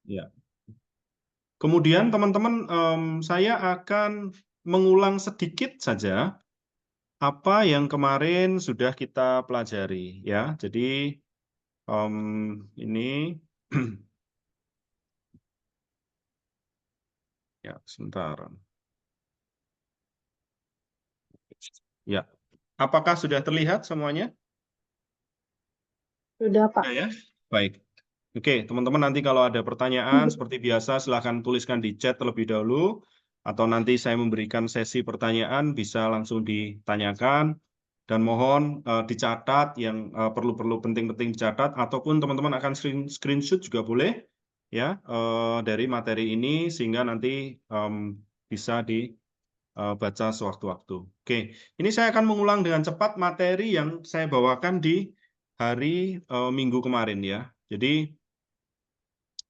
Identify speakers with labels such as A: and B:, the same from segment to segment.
A: Ya. Kemudian teman-teman, saya akan mengulang sedikit saja apa yang kemarin sudah kita pelajari, ya. Jadi ini ya sebentar. Ya, apakah sudah terlihat semuanya?
B: Sudah, Pak.
A: Sudah ya. Baik. Oke, teman-teman nanti kalau ada pertanyaan seperti biasa silahkan tuliskan di chat terlebih dahulu atau nanti saya memberikan sesi pertanyaan bisa langsung ditanyakan dan mohon dicatat yang perlu-perlu penting-penting dicatat ataupun teman-teman akan screenshot juga boleh ya dari materi ini sehingga nanti bisa dibaca sewaktu-waktu. Oke, ini saya akan mengulang dengan cepat materi yang saya bawakan di hari Minggu kemarin ya. Jadi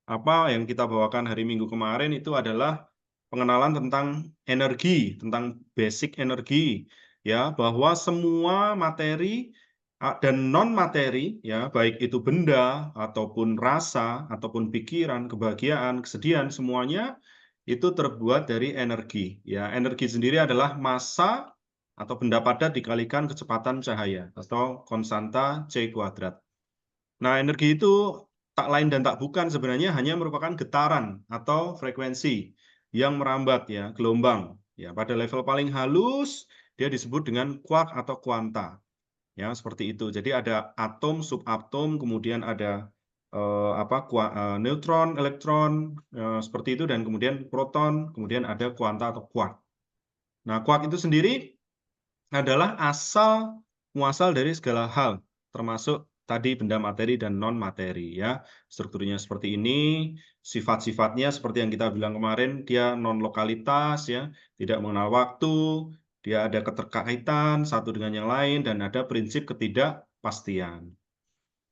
A: apa yang kita bawakan hari Minggu kemarin itu adalah pengenalan tentang energi, tentang basic energi, ya, bahwa semua materi dan non materi, ya, baik itu benda ataupun rasa ataupun pikiran, kebahagiaan, kesedihan, semuanya itu terbuat dari energi. Ya, energi sendiri adalah massa atau benda padat dikalikan kecepatan cahaya atau konstanta C kuadrat. Nah, energi itu tak lain dan tak bukan sebenarnya hanya merupakan getaran atau frekuensi yang merambat ya, gelombang. Ya, pada level paling halus dia disebut dengan quark atau kuanta. Ya, seperti itu. Jadi ada atom, subatom, kemudian ada neutron, elektron, seperti itu dan kemudian proton, kemudian ada kuanta atau quark. Nah, quark itu sendiri adalah asal muasal dari segala hal, termasuk tadi benda materi dan non materi ya. Strukturnya seperti ini, sifat-sifatnya seperti yang kita bilang kemarin, dia non lokalitas ya, tidak mengenal waktu, dia ada keterkaitan satu dengan yang lain dan ada prinsip ketidakpastian.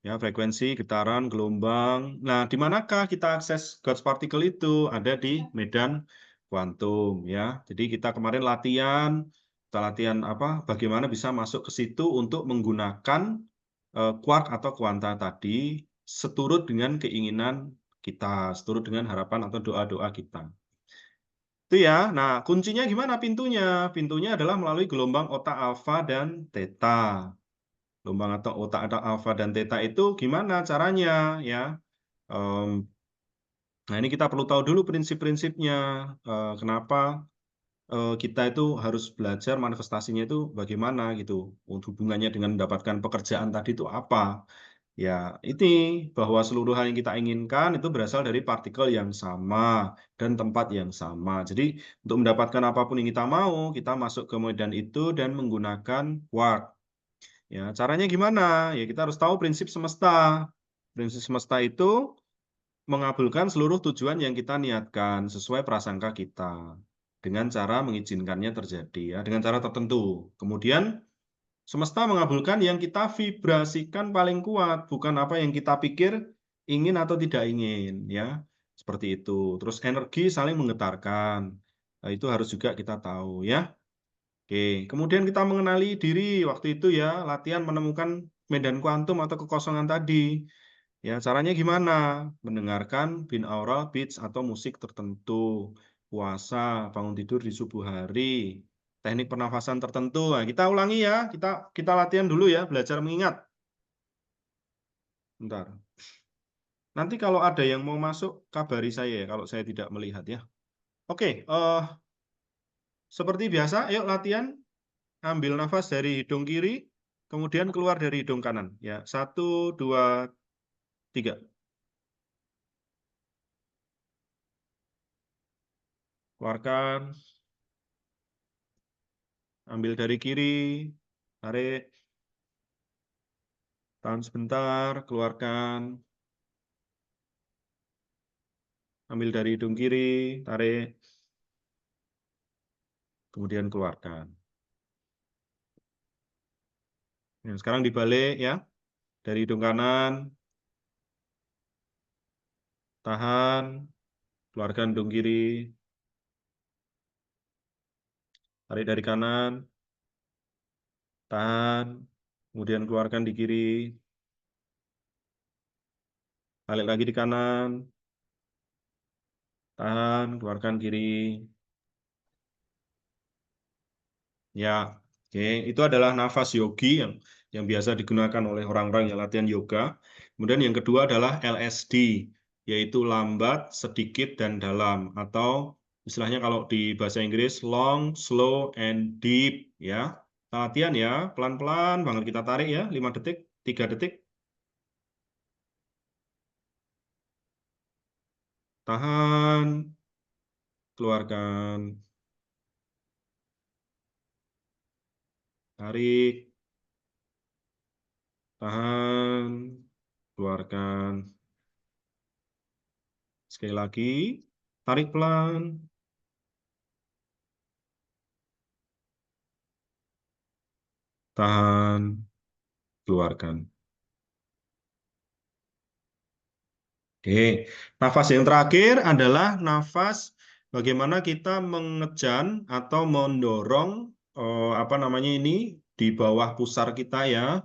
A: Ya, frekuensi, getaran, gelombang. Nah, di manakah kita akses Gauss particle itu? Ada di medan kuantum ya. Jadi kita kemarin kita latihan apa? Bagaimana bisa masuk ke situ untuk menggunakan quark atau kuanta tadi seturut dengan keinginan kita, seturut dengan harapan atau doa-doa kita. Itu ya. Nah, kuncinya gimana pintunya? Pintunya adalah melalui gelombang otak alfa dan theta. Gelombang atau otak ada alfa dan theta itu gimana caranya ya? Nah ini kita perlu tahu dulu prinsip-prinsipnya. Kenapa kita itu harus belajar manifestasinya itu bagaimana gitu. Hubungannya dengan mendapatkan pekerjaan tadi itu apa? Ya, ini bahwa seluruh hal yang kita inginkan itu berasal dari partikel yang sama dan tempat yang sama. Jadi untuk mendapatkan apapun yang kita mau, kita masuk ke medan itu dan menggunakan quark. Ya, caranya gimana? Ya, kita harus tahu prinsip semesta. Prinsip semesta itu mengabulkan seluruh tujuan yang kita niatkan sesuai prasangka kita dengan cara mengizinkannya terjadi ya, dengan cara tertentu. Kemudian semesta mengabulkan yang kita vibrasikan paling kuat, bukan apa yang kita pikir ingin atau tidak ingin ya. Seperti itu. Terus energi saling menggetarkan. Nah, itu harus juga kita tahu ya. Oke, kemudian kita mengenali diri waktu itu ya, latihan menemukan medan kuantum atau kekosongan tadi. Ya, caranya gimana? Mendengarkan binaural beats atau musik tertentu, puasa, bangun tidur di subuh hari, teknik pernafasan tertentu. Nah, kita ulangi ya, kita latihan dulu ya, belajar mengingat. Bentar. Nanti kalau ada yang mau masuk, kabari saya ya, kalau saya tidak melihat ya. Oke, seperti biasa, yuk latihan. Ambil nafas dari hidung kiri, kemudian keluar dari hidung kanan. Ya, 1, 2, 3. Keluarkan. Ambil dari kiri, tarik. Tahan sebentar, keluarkan. Ambil dari hidung kiri, tarik. Kemudian keluarkan. Nah, sekarang dibalik ya. Dari hidung kanan, tahan. Keluarkan hidung kiri. Tarik dari kanan, tahan. Kemudian keluarkan di kiri. Balik lagi di kanan. Tahan, keluarkan kiri. Ya, oke. Itu adalah nafas yogi yang biasa digunakan oleh orang-orang yang latihan yoga. Kemudian yang kedua adalah LSD, yaitu lambat, sedikit, dan dalam. Atau istilahnya kalau di bahasa Inggris, long, slow, and deep. Ya, kita latihan ya, pelan-pelan banget kita tarik ya, 5 detik, 3 detik. Tahan, keluarkan, tarik, tahan, keluarkan. Sekali lagi, tarik pelan, tahan, keluarkan. Oke, nafas yang terakhir adalah nafas bagaimana kita mengejan atau mendorong apa namanya ini di bawah pusar kita ya,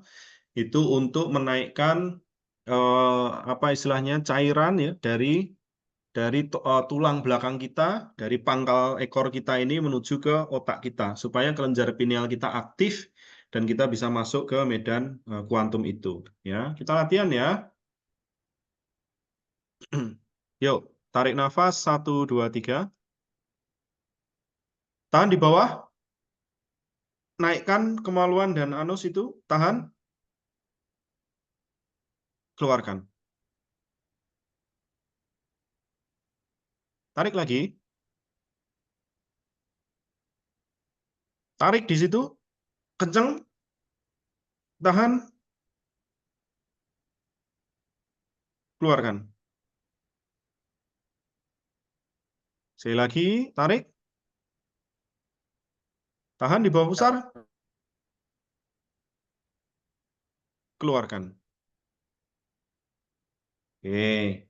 A: itu untuk menaikkan apa istilahnya cairan ya dari tulang belakang kita, dari pangkal ekor kita ini menuju ke otak kita, supaya kelenjar pineal kita aktif dan kita bisa masuk ke medan kuantum itu. Ya, kita latihan ya. Yuk, tarik nafas 1, 2, 3. Tahan di bawah, naikkan kemaluan dan anus itu, tahan, keluarkan. Tarik lagi, tarik di situ, kenceng, tahan, keluarkan. Sekali lagi, tarik, tahan di bawah pusar, keluarkan. Oke.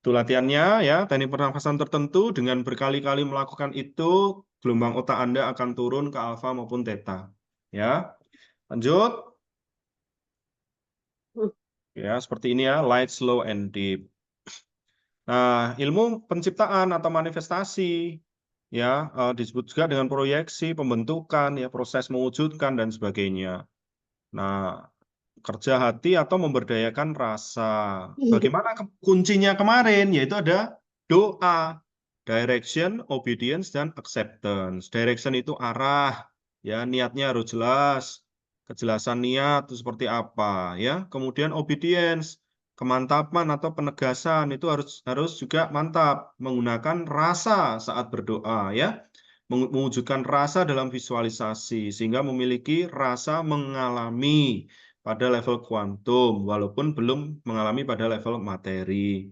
A: Itu latihannya ya, teknik pernafasan tertentu dengan berkali-kali melakukan itu, gelombang otak Anda akan turun ke alfa maupun theta. Ya, lanjut. Ya, seperti ini ya, light, slow, and deep. Nah, ilmu penciptaan atau manifestasi ya disebut juga dengan proyeksi, pembentukan, ya proses mewujudkan dan sebagainya. Nah, kerja hati atau memberdayakan rasa. Bagaimana kuncinya kemarin? Yaitu ada doa, direction, obedience, dan acceptance. Direction itu arah, ya niatnya harus jelas, kejelasan niat itu seperti apa, ya. Kemudian obedience, kemantapan atau penegasan itu harus juga mantap, menggunakan rasa saat berdoa, ya. Mewujudkan rasa dalam visualisasi sehingga memiliki rasa mengalami pada level kuantum, walaupun belum mengalami pada level materi.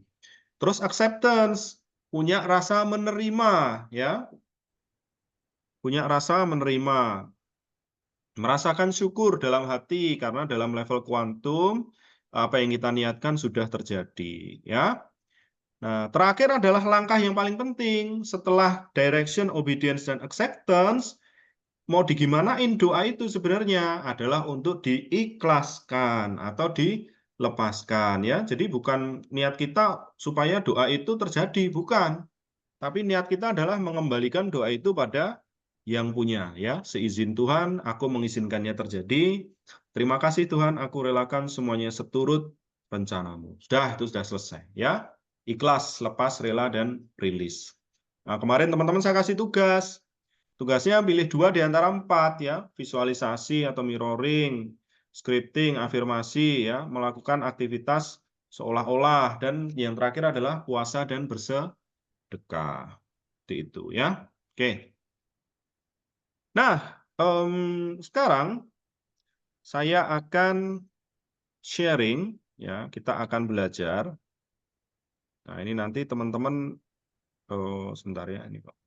A: Terus acceptance, punya rasa menerima, ya, punya rasa menerima, merasakan syukur dalam hati karena dalam level kuantum apa yang kita niatkan sudah terjadi, ya. Nah, terakhir adalah langkah yang paling penting setelah direction, obedience, dan acceptance. Mau digimanain doa itu sebenarnya adalah untuk diikhlaskan atau dilepaskan ya. Jadi bukan niat kita supaya doa itu terjadi, bukan. Tapi niat kita adalah mengembalikan doa itu pada yang punya ya. Seizin Tuhan, aku mengizinkannya terjadi. Terima kasih Tuhan, aku relakan semuanya seturut rencanamu. Sudah, itu sudah selesai ya. Ikhlas, lepas, rela, dan rilis. Nah, kemarin teman-teman saya kasih tugas. Tugasnya pilih 2 di antara 4 ya, visualisasi atau mirroring, scripting, afirmasi ya, melakukan aktivitas seolah-olah dan yang terakhir adalah puasa dan bersedekah. Seperti itu ya. Oke. Nah, sekarang saya akan sharing ya, kita akan belajar. Nah, ini nanti teman-teman sebentar ya ini Pak.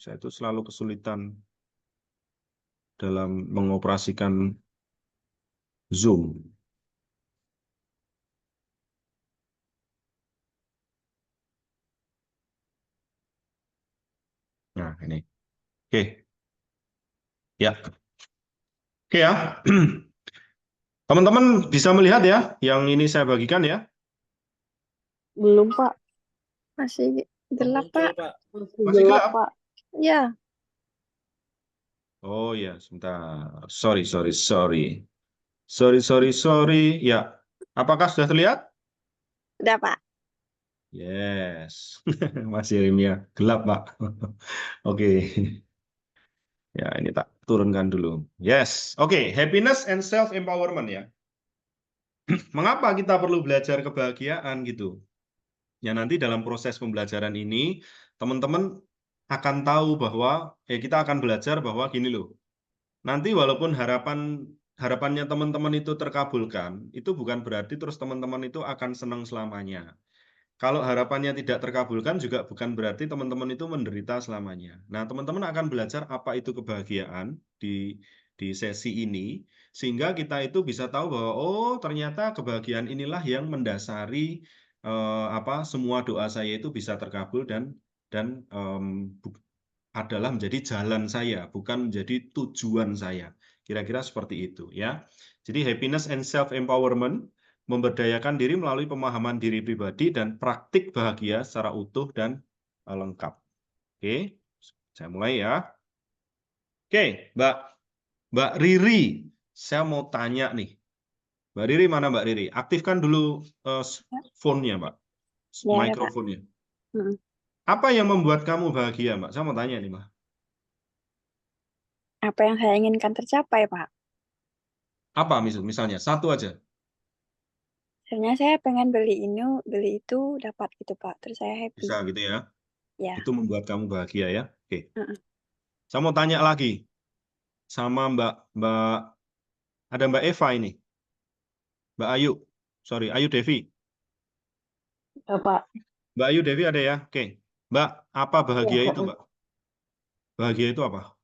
A: Saya itu selalu kesulitan dalam mengoperasikan Zoom. Nah, ini. Oke, ya. Oke ya. Teman-teman bisa melihat ya yang ini saya bagikan ya.
B: Belum, Pak. Masih. Gelap, Pak.
A: Masih
C: Gelap,
A: gelap?
C: Pak.
B: Ya,
A: Oh ya, sebentar. Sorry. Ya, apakah sudah terlihat?
B: udah, Pak.
A: Yes. Masih Rimia. Gelap, Pak. Oke. Ya, ini tak turunkan dulu. Yes. Oke, happiness and self-empowerment ya. Mengapa kita perlu belajar kebahagiaan gitu? Ya, nanti dalam proses pembelajaran ini, teman-teman akan tahu bahwa, kita akan belajar bahwa gini loh, nanti walaupun harapannya teman-teman itu terkabulkan, itu bukan berarti terus teman-teman itu akan senang selamanya. Kalau harapannya tidak terkabulkan juga bukan berarti teman-teman itu menderita selamanya. Nah, teman-teman akan belajar apa itu kebahagiaan di sesi ini, sehingga kita itu bisa tahu bahwa oh ternyata kebahagiaan inilah yang mendasari semua doa saya itu bisa terkabul dan adalah menjadi jalan saya, bukan menjadi tujuan saya. Kira-kira seperti itu ya. Jadi happiness and self-empowerment memberdayakan diri melalui pemahaman diri pribadi dan praktik bahagia secara utuh dan lengkap. Oke, saya mulai ya. Oke, Mbak Riri, saya mau tanya nih. Mbak Riri mana Mbak Riri? Aktifkan dulu phone-nya, Mbak.
B: Ya, ya, Pak.
A: Mikrofonnya.
B: Mm.
A: Apa yang membuat kamu bahagia, Mbak? Saya mau tanya nih, Mbak.
B: Apa yang saya inginkan tercapai, Pak?
A: Apa misalnya? Satu aja.
B: Sebenarnya saya pengen beli ini, beli itu dapat gitu, Pak. Terus saya happy.
A: Bisa gitu ya.
B: Ya.
A: Itu membuat kamu bahagia ya. Oke.
B: Mm-mm.
A: Saya mau tanya lagi sama Mbak ada Mbak Eva ini. Mbak Ayu. Sorry, Ayu Devi.
C: Ya, Pak.
A: Mbak Ayu Devi ada ya? Oke. Mbak, apa bahagia
C: Ya,
A: itu, Mbak? Bahagia itu apa?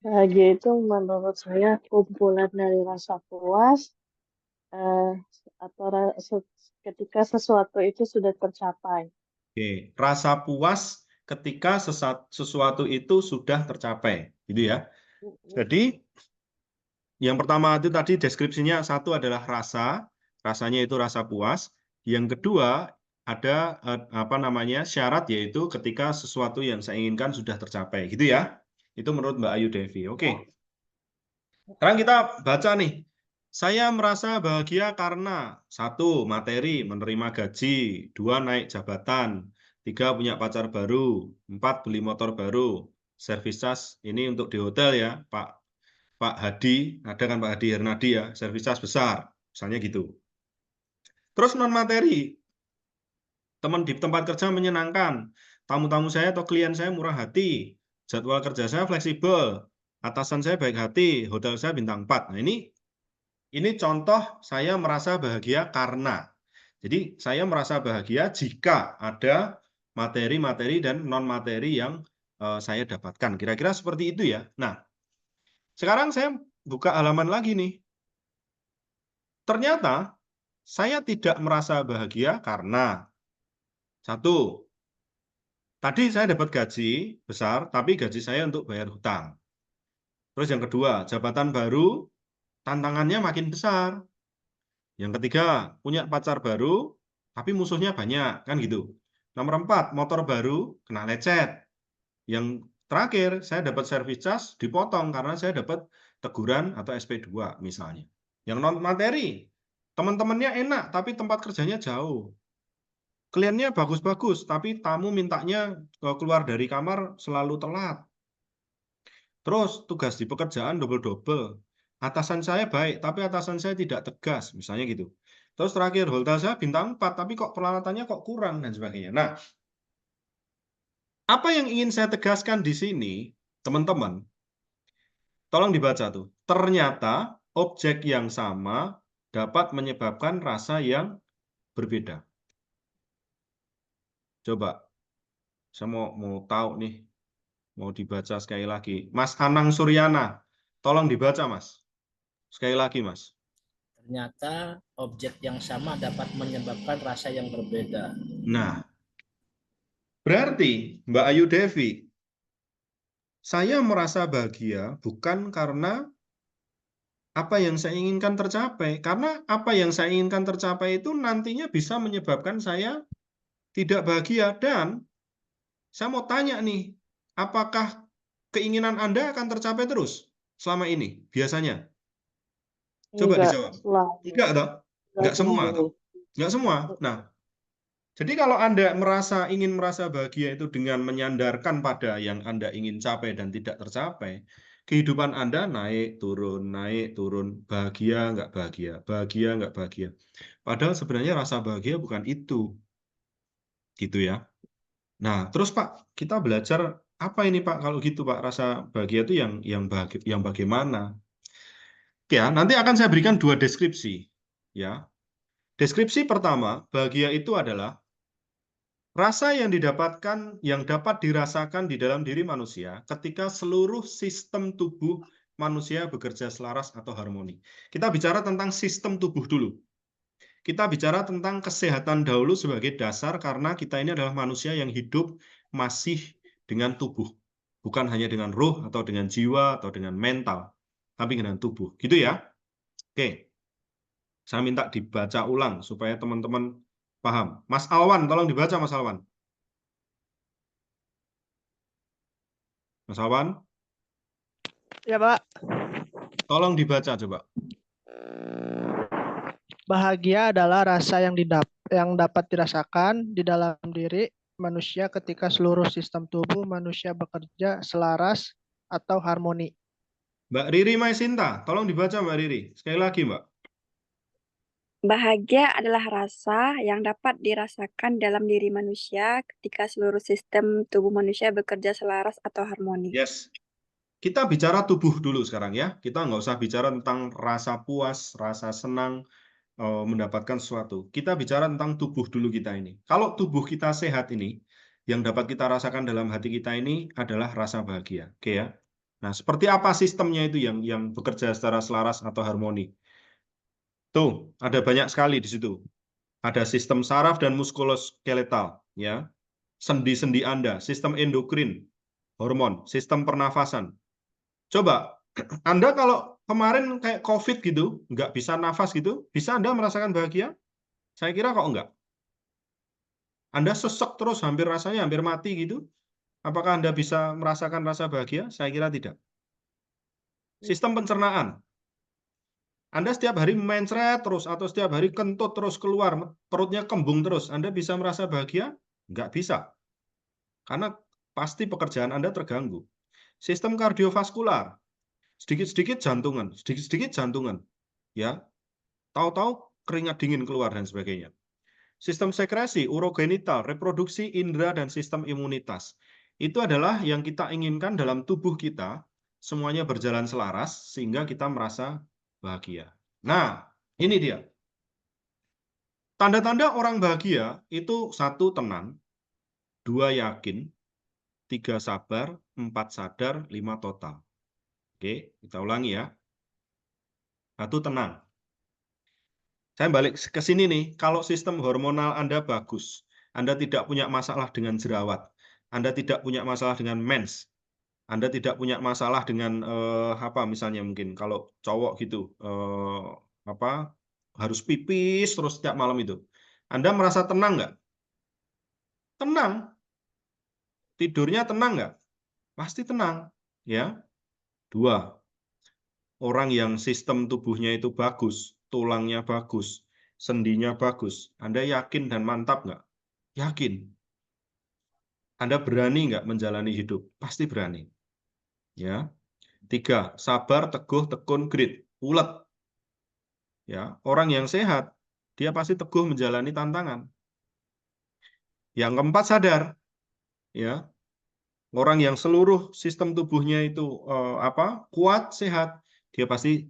C: bahagia itu menurut saya kumpulan dari rasa puas eh, atau ketika sesuatu itu sudah tercapai.
A: Oke, rasa puas ketika sesuatu itu sudah tercapai, gitu ya. Jadi, yang pertama itu tadi deskripsinya satu adalah rasanya itu rasa puas. Yang kedua ada syarat yaitu ketika sesuatu yang saya inginkan sudah tercapai, gitu ya. Itu menurut Mbak Ayu Devi. Oke. Sekarang kita baca nih. Saya merasa bahagia karena satu, materi, menerima gaji, dua, naik jabatan, tiga, punya pacar baru, empat, beli motor baru, servis cas ini untuk di hotel ya, Pak Hadi, ada kan Pak Hadi Hernadi ya, servis cas besar, misalnya gitu. Terus non materi, teman di tempat kerja menyenangkan, tamu-tamu saya atau klien saya murah hati, jadwal kerja saya fleksibel, atasan saya baik hati, hotel saya bintang 4. Nah, ini contoh saya merasa bahagia karena. Jadi saya merasa bahagia jika ada materi-materi dan non-materi yang saya dapatkan. Kira-kira seperti itu ya. Nah, sekarang saya buka halaman lagi nih. Ternyata saya tidak merasa bahagia karena satu, tadi saya dapat gaji besar, tapi gaji saya untuk bayar hutang. Terus yang kedua, jabatan baru, tantangannya makin besar. Yang ketiga, punya pacar baru, tapi musuhnya banyak, kan gitu. Nomor 4, motor baru, kena lecet. Yang terakhir, saya dapat servis cas, dipotong karena saya dapat teguran atau SP2 misalnya. Yang non materi, teman-temannya enak, tapi tempat kerjanya jauh. Kliennya bagus-bagus, tapi tamu mintanya keluar dari kamar selalu telat. Terus tugas di pekerjaan double-double. Atasan saya baik, tapi atasan saya tidak tegas, misalnya gitu. Terus terakhir, hotel saya bintang 4, tapi kok peralatannya kok kurang, dan sebagainya. Nah, apa yang ingin saya tegaskan di sini, teman-teman, tolong dibaca tuh. Ternyata objek yang sama dapat menyebabkan rasa yang berbeda. Coba, saya mau tahu nih, mau dibaca sekali lagi. Mas Anang Suryana, tolong dibaca, Mas. Sekali lagi, Mas.
D: Ternyata objek yang sama dapat menyebabkan rasa yang berbeda.
A: Nah, berarti Mbak Ayu Devi, saya merasa bahagia bukan karena apa yang saya inginkan tercapai. Karena apa yang saya inginkan tercapai itu nantinya bisa menyebabkan saya tidak bahagia. Dan saya mau tanya nih, apakah keinginan Anda akan tercapai terus selama ini biasanya? Coba
C: Enggak
A: dijawab.
C: selalu.
A: Enggak, toh? Enggak semua, toh? Enggak semua. Nah, jadi kalau Anda ingin merasa bahagia itu dengan menyandarkan pada yang Anda ingin capai dan tidak tercapai, kehidupan Anda naik, turun, bahagia, nggak bahagia, bahagia, nggak bahagia. Padahal sebenarnya rasa bahagia bukan itu. Gitu ya. Nah, terus Pak, kita belajar apa ini Pak? Kalau gitu Pak, rasa bahagia itu yang bagaimana? Ya, nanti akan saya berikan 2 deskripsi. Ya. Deskripsi pertama, bahagia itu adalah rasa yang dapat dirasakan di dalam diri manusia ketika seluruh sistem tubuh manusia bekerja selaras atau harmoni. Kita bicara tentang sistem tubuh dulu. Kita bicara tentang kesehatan dahulu sebagai dasar karena kita ini adalah manusia yang hidup masih dengan tubuh. Bukan hanya dengan roh atau dengan jiwa atau dengan mental, tapi dengan tubuh. Gitu ya? Oke. Saya minta dibaca ulang supaya teman-teman paham. Mas Alwan, tolong dibaca Mas Alwan. Mas Alwan,
E: Ya, Pak.
A: tolong dibaca coba.
E: Bahagia adalah rasa yang dapat dirasakan di dalam diri manusia ketika seluruh sistem tubuh manusia bekerja selaras atau harmoni.
A: Mbak Riri Maisinta, tolong dibaca Mbak Riri. Sekali lagi Mbak.
B: Bahagia adalah rasa yang dapat dirasakan dalam diri manusia ketika seluruh sistem tubuh manusia bekerja selaras atau harmoni.
A: Yes. Kita bicara tubuh dulu sekarang ya. Kita nggak usah bicara tentang rasa puas, rasa senang, mendapatkan sesuatu. Kita bicara tentang tubuh dulu kita ini. Kalau tubuh kita sehat ini, yang dapat kita rasakan dalam hati kita ini adalah rasa bahagia. Oke ya. Nah, seperti apa sistemnya itu yang bekerja secara selaras atau harmoni? Tuh, ada banyak sekali di situ. Ada sistem saraf dan muskuloskeletal, ya. Sendi-sendi Anda, sistem endokrin, hormon, sistem pernafasan. Coba, Anda kalau kemarin kayak COVID gitu, nggak bisa nafas gitu, bisa Anda merasakan bahagia? Saya kira kok enggak. Anda sesek terus, rasanya hampir mati gitu. Apakah Anda bisa merasakan rasa bahagia? Saya kira tidak. Sistem pencernaan. Anda setiap hari mencret terus, atau setiap hari kentut terus keluar, perutnya kembung terus, Anda bisa merasa bahagia? Enggak bisa. Karena pasti pekerjaan Anda terganggu. Sistem kardiovaskular. Sedikit-sedikit jantungan. Ya, tahu-tahu keringat dingin keluar dan sebagainya. Sistem sekresi, urogenital, reproduksi, indera, dan sistem imunitas. Itu adalah yang kita inginkan dalam tubuh kita, semuanya berjalan selaras, sehingga kita merasa bahagia. Nah, ini dia. Tanda-tanda orang bahagia itu 1, tenang, 2, yakin, 3, sabar, 4, sadar, 5, total. Oke, kita ulangi ya. 1, tenang. Saya balik ke sini nih, kalau sistem hormonal Anda bagus, Anda tidak punya masalah dengan jerawat, Anda tidak punya masalah dengan mens, Anda tidak punya masalah dengan apa misalnya mungkin kalau cowok gitu harus pipis terus setiap malam itu. Anda merasa tenang nggak? Tenang. Tidurnya tenang nggak? Pasti tenang. Ya. 2. Orang yang sistem tubuhnya itu bagus, tulangnya bagus, sendinya bagus, Anda yakin dan mantap nggak? Yakin. Anda berani nggak menjalani hidup? Pasti berani. Ya. 3, sabar, teguh, tekun, grit, ulet. Ya, orang yang sehat, dia pasti teguh menjalani tantangan. Yang keempat, sadar. Ya, orang yang seluruh sistem tubuhnya itu kuat, sehat, dia pasti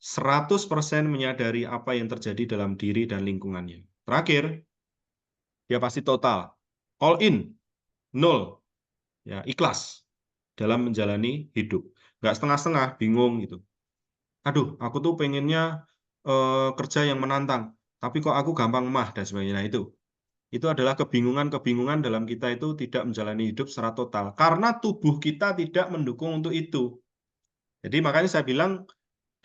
A: 100% menyadari apa yang terjadi dalam diri dan lingkungannya. Terakhir, dia pasti total, all in, 0, ya, ikhlas dalam menjalani hidup. Nggak setengah-setengah, bingung gitu. Aduh, aku tuh pengennya kerja yang menantang, tapi kok aku gampang mah dan sebagainya. Nah, itu adalah kebingungan-kebingungan dalam kita itu tidak menjalani hidup secara total. Karena tubuh kita tidak mendukung untuk itu. Jadi makanya saya bilang,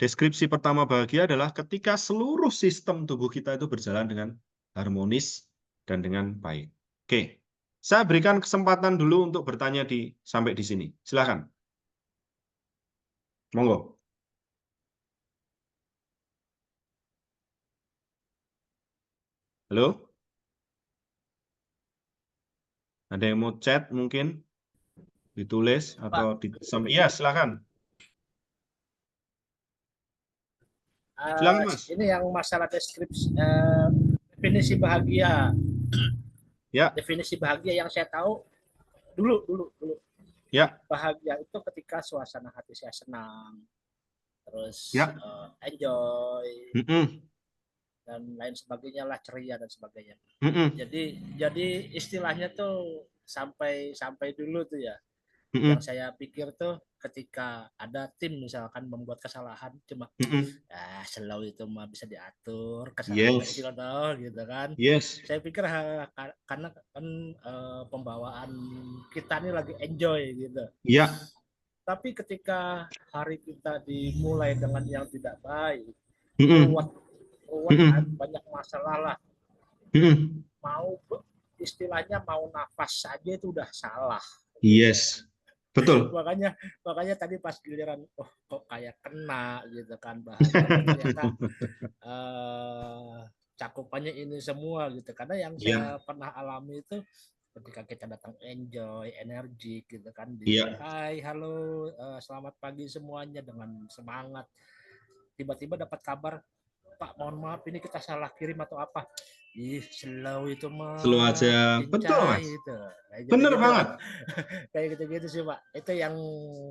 A: deskripsi pertama bahagia adalah ketika seluruh sistem tubuh kita itu berjalan dengan harmonis, dan dengan baik. Oke, saya berikan kesempatan dulu untuk bertanya sampai di sini. Silakan. Monggo. Halo? Ada yang mau chat mungkin? Ditulis atau iya, silakan. Silakan, Mas.
D: Ini yang masalah deskripsi definisi bahagia.
A: Ya.
D: Definisi bahagia yang saya tahu dulu.
A: Ya.
D: Bahagia itu ketika suasana hati saya senang, terus
A: Ya.
D: Enjoy dan lain sebagainya lah, ceria dan sebagainya. Jadi istilahnya tuh sampai dulu tuh ya. Yang saya pikir tuh ketika ada tim misalkan membuat kesalahan cuma slow itu mah bisa diatur, kesalahan kecil dong gitu kan. Saya pikir karena kan pembawaan kita ini lagi enjoy gitu.
A: Iya.
D: Tapi ketika hari kita dimulai dengan yang tidak baik, banyak masalah lah. Mau istilahnya mau nafas saja itu udah salah.
A: Yes. Betul.
D: makanya tadi pas giliran kok kayak kena gitu kan bahagia, ternyata cakupannya ini semua gitu. Karena yang saya pernah alami itu ketika kita datang enjoy, energik gitu kan, hai halo selamat pagi semuanya dengan semangat, tiba-tiba dapat kabar, Pak mohon maaf ini kita salah kirim atau apa, slow itu mah
A: slow aja, betul Mas
D: itu.
A: Bener banget
D: kayak gitu sih Pak, itu yang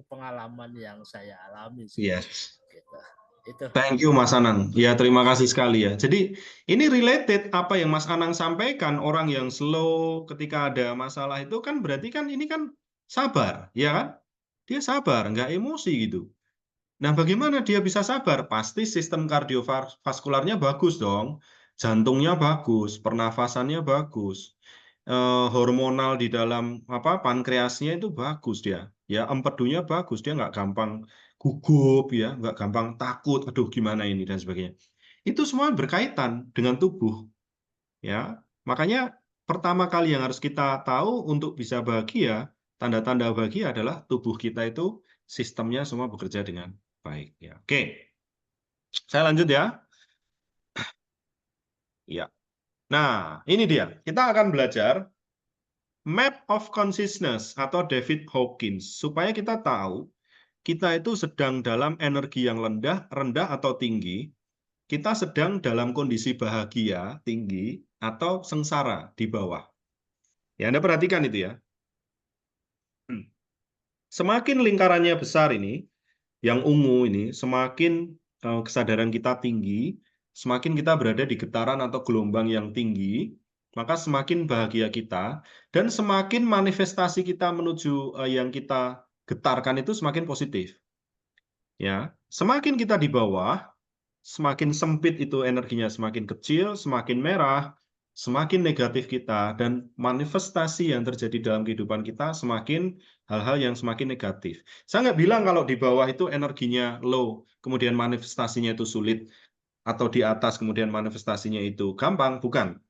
D: pengalaman yang saya alami sih. Gitu. Itu.
A: Thank you Mas Anang, ya terima kasih sekali ya. Jadi ini related apa yang Mas Anang sampaikan, orang yang slow ketika ada masalah itu kan berarti kan ini kan sabar, ya kan? Dia sabar, nggak emosi gitu. Nah, bagaimana dia bisa sabar? Pasti sistem kardiovaskularnya bagus dong. Jantungnya bagus, pernafasannya bagus. Hormonal di dalam pankreasnya itu bagus dia. Ya, empedunya bagus, dia nggak gampang gugup ya, nggak gampang takut, aduh gimana ini dan sebagainya. Itu semua berkaitan dengan tubuh. Ya, makanya pertama kali yang harus kita tahu untuk bisa bahagia, tanda-tanda bahagia adalah tubuh kita itu sistemnya semua bekerja dengan baik ya. Oke. Saya lanjut ya. Ya. Nah, ini dia. Kita akan belajar map of consciousness atau David Hawkins supaya kita tahu kita itu sedang dalam energi yang rendah atau tinggi. Kita sedang dalam kondisi bahagia tinggi atau sengsara di bawah. Ya, Anda perhatikan itu ya. Semakin lingkarannya besar ini, yang ungu ini, semakin kesadaran kita tinggi, semakin kita berada di getaran atau gelombang yang tinggi, maka semakin bahagia kita, dan semakin manifestasi kita menuju yang kita getarkan itu semakin positif. Ya, semakin kita di bawah, semakin sempit itu energinya, semakin kecil, semakin merah, semakin negatif kita, dan manifestasi yang terjadi dalam kehidupan kita semakin hal-hal yang semakin negatif. Saya nggak bilang kalau di bawah itu energinya low, kemudian manifestasinya itu sulit, atau di atas kemudian manifestasinya itu gampang, bukan.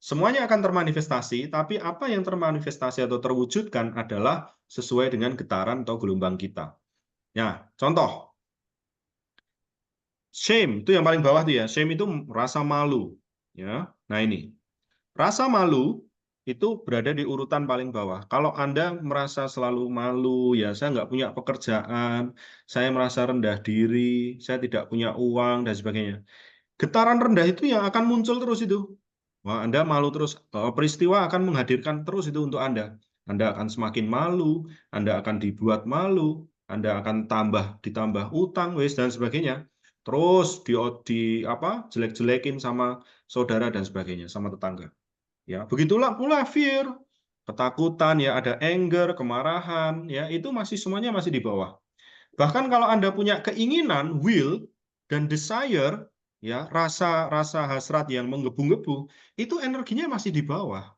A: Semuanya akan termanifestasi, tapi apa yang termanifestasi atau terwujudkan adalah sesuai dengan getaran atau gelombang kita. Ya, contoh. Shame itu yang paling bawah tuh ya. Shame itu rasa malu. Ya, nah ini rasa malu itu berada di urutan paling bawah. Kalau Anda merasa selalu malu, ya saya nggak punya pekerjaan, saya merasa rendah diri, saya tidak punya uang dan sebagainya. Getaran rendah itu yang akan muncul terus itu. Wah, Anda malu terus. Peristiwa akan menghadirkan terus itu untuk Anda. Anda akan semakin malu, Anda akan dibuat malu, Anda akan ditambah utang, dan sebagainya. Terus jelek-jelekin sama saudara dan sebagainya, sama tetangga. Ya, begitulah pula fear, ketakutan, ya ada anger, kemarahan, ya itu semuanya masih di bawah. Bahkan kalau Anda punya keinginan, will dan desire, ya rasa hasrat yang menggebu-gebu, itu energinya masih di bawah.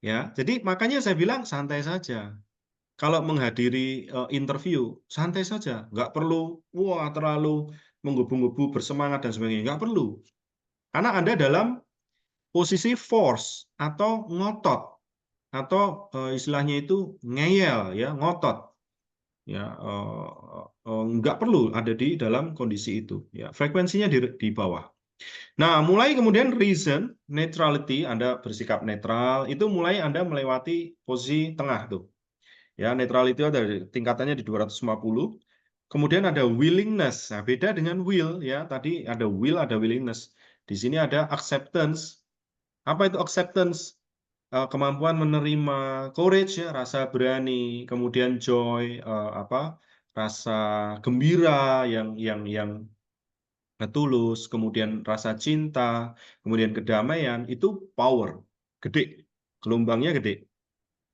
A: Ya, jadi makanya saya bilang santai saja. Kalau menghadiri interview, santai saja, nggak perlu terlalu menggebu-gebu, bersemangat dan sebagainya, nggak perlu. Karena Anda dalam posisi force atau ngotot, atau istilahnya itu ngeyel, ya, ngotot. Ya, nggak perlu ada di dalam kondisi itu. Ya, frekuensinya di bawah. Nah, mulai kemudian reason, neutrality, Anda bersikap netral, itu mulai Anda melewati posisi tengah tuh. Ya, neutrality ada tingkatannya di 250. Kemudian ada willingness. Nah, beda dengan will, ya. Tadi ada will, ada willingness. Di sini ada acceptance. Apa itu acceptance? Kemampuan menerima, courage, ya, rasa berani, kemudian joy, rasa gembira yang tulus, kemudian rasa cinta, kemudian kedamaian, itu power, gede, gelombangnya gede.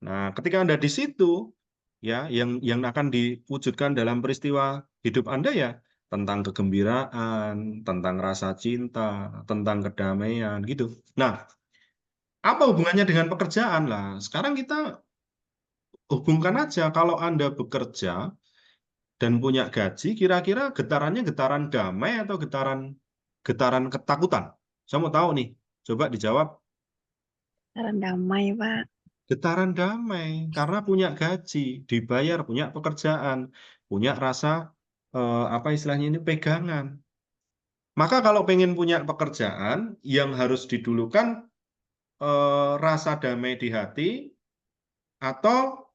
A: Nah, ketika Anda di situ, ya, yang akan diwujudkan dalam peristiwa hidup Anda, ya, tentang kegembiraan, tentang rasa cinta, tentang kedamaian, gitu. Nah, apa hubungannya dengan pekerjaan lah? Sekarang kita hubungkan aja, kalau Anda bekerja dan punya gaji, kira-kira getarannya getaran damai atau getaran ketakutan? Saya mau tahu nih, coba dijawab.
B: Getaran damai, Pak.
A: Getaran damai, karena punya gaji, dibayar, punya pekerjaan, punya rasa, apa istilahnya ini, pegangan. Maka kalau pengen punya pekerjaan, yang harus didulukan rasa damai di hati, atau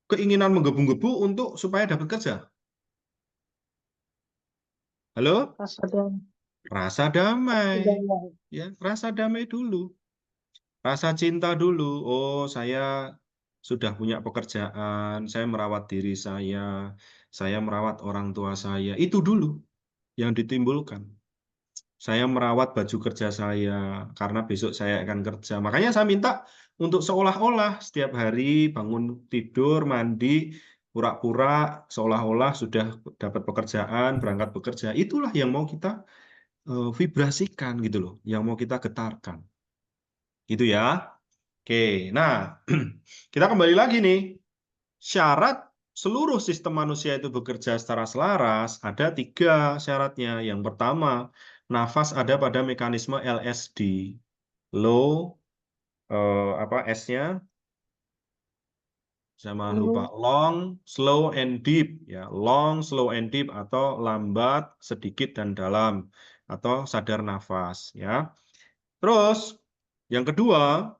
A: keinginan menggebu-gebu untuk supaya dapat kerja? Halo?
C: Rasa damai.
A: Rasa damai.
C: Damai.
A: Ya, rasa damai dulu. Rasa cinta dulu. Oh, saya sudah punya pekerjaan, saya merawat diri saya merawat orang tua saya. Itu dulu yang ditimbulkan. Saya merawat baju kerja saya, karena besok saya akan kerja. Makanya saya minta untuk seolah-olah setiap hari bangun tidur, mandi, pura-pura seolah-olah sudah dapat pekerjaan, berangkat bekerja. Itulah yang mau kita vibrasikan gitu loh, yang mau kita getarkan. Gitu ya. Oke, nah kita kembali lagi nih. Syarat seluruh sistem manusia itu bekerja secara selaras, ada 3 syaratnya. Yang pertama, nafas ada pada mekanisme LSD. Low, S-nya, saya malah lupa. Long, slow, and deep. Ya, long, slow, and deep, atau lambat, sedikit, dan dalam. Atau sadar nafas. Ya. Terus, yang kedua,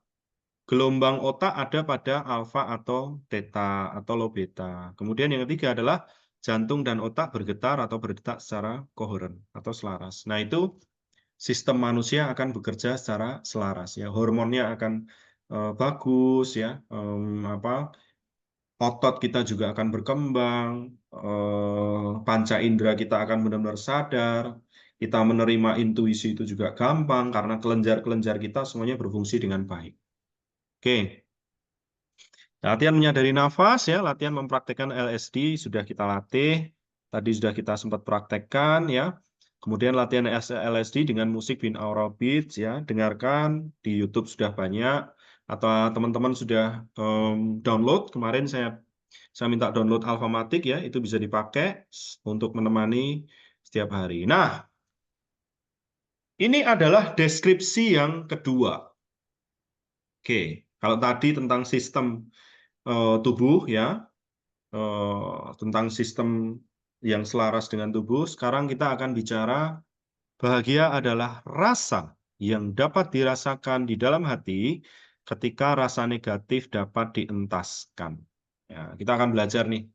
A: gelombang otak ada pada alfa atau theta atau low beta. Kemudian yang ketiga adalah jantung dan otak bergetar atau berdetak secara koheren atau selaras. Nah, itu sistem manusia akan bekerja secara selaras, ya. Hormonnya akan bagus, ya. Otot kita juga akan berkembang, panca indera kita akan benar-benar sadar, kita menerima intuisi itu juga gampang karena kelenjar-kelenjar kita semuanya berfungsi dengan baik. Oke. Latihan menyadari nafas, ya, latihan mempraktekkan LSD sudah kita latih. Tadi sudah kita sempat praktekkan, ya. Kemudian latihan LSD dengan musik binaural beats, ya. Dengarkan di YouTube sudah banyak, atau teman-teman sudah download. Kemarin saya minta download Alfamatic, ya, itu bisa dipakai untuk menemani setiap hari. Nah, ini adalah deskripsi yang kedua. Oke, kalau tadi tentang sistem tubuh, ya, tentang sistem yang selaras dengan tubuh, sekarang kita akan bicara bahagia adalah rasa yang dapat dirasakan di dalam hati ketika rasa negatif dapat dientaskan. Ya, kita akan belajar nih.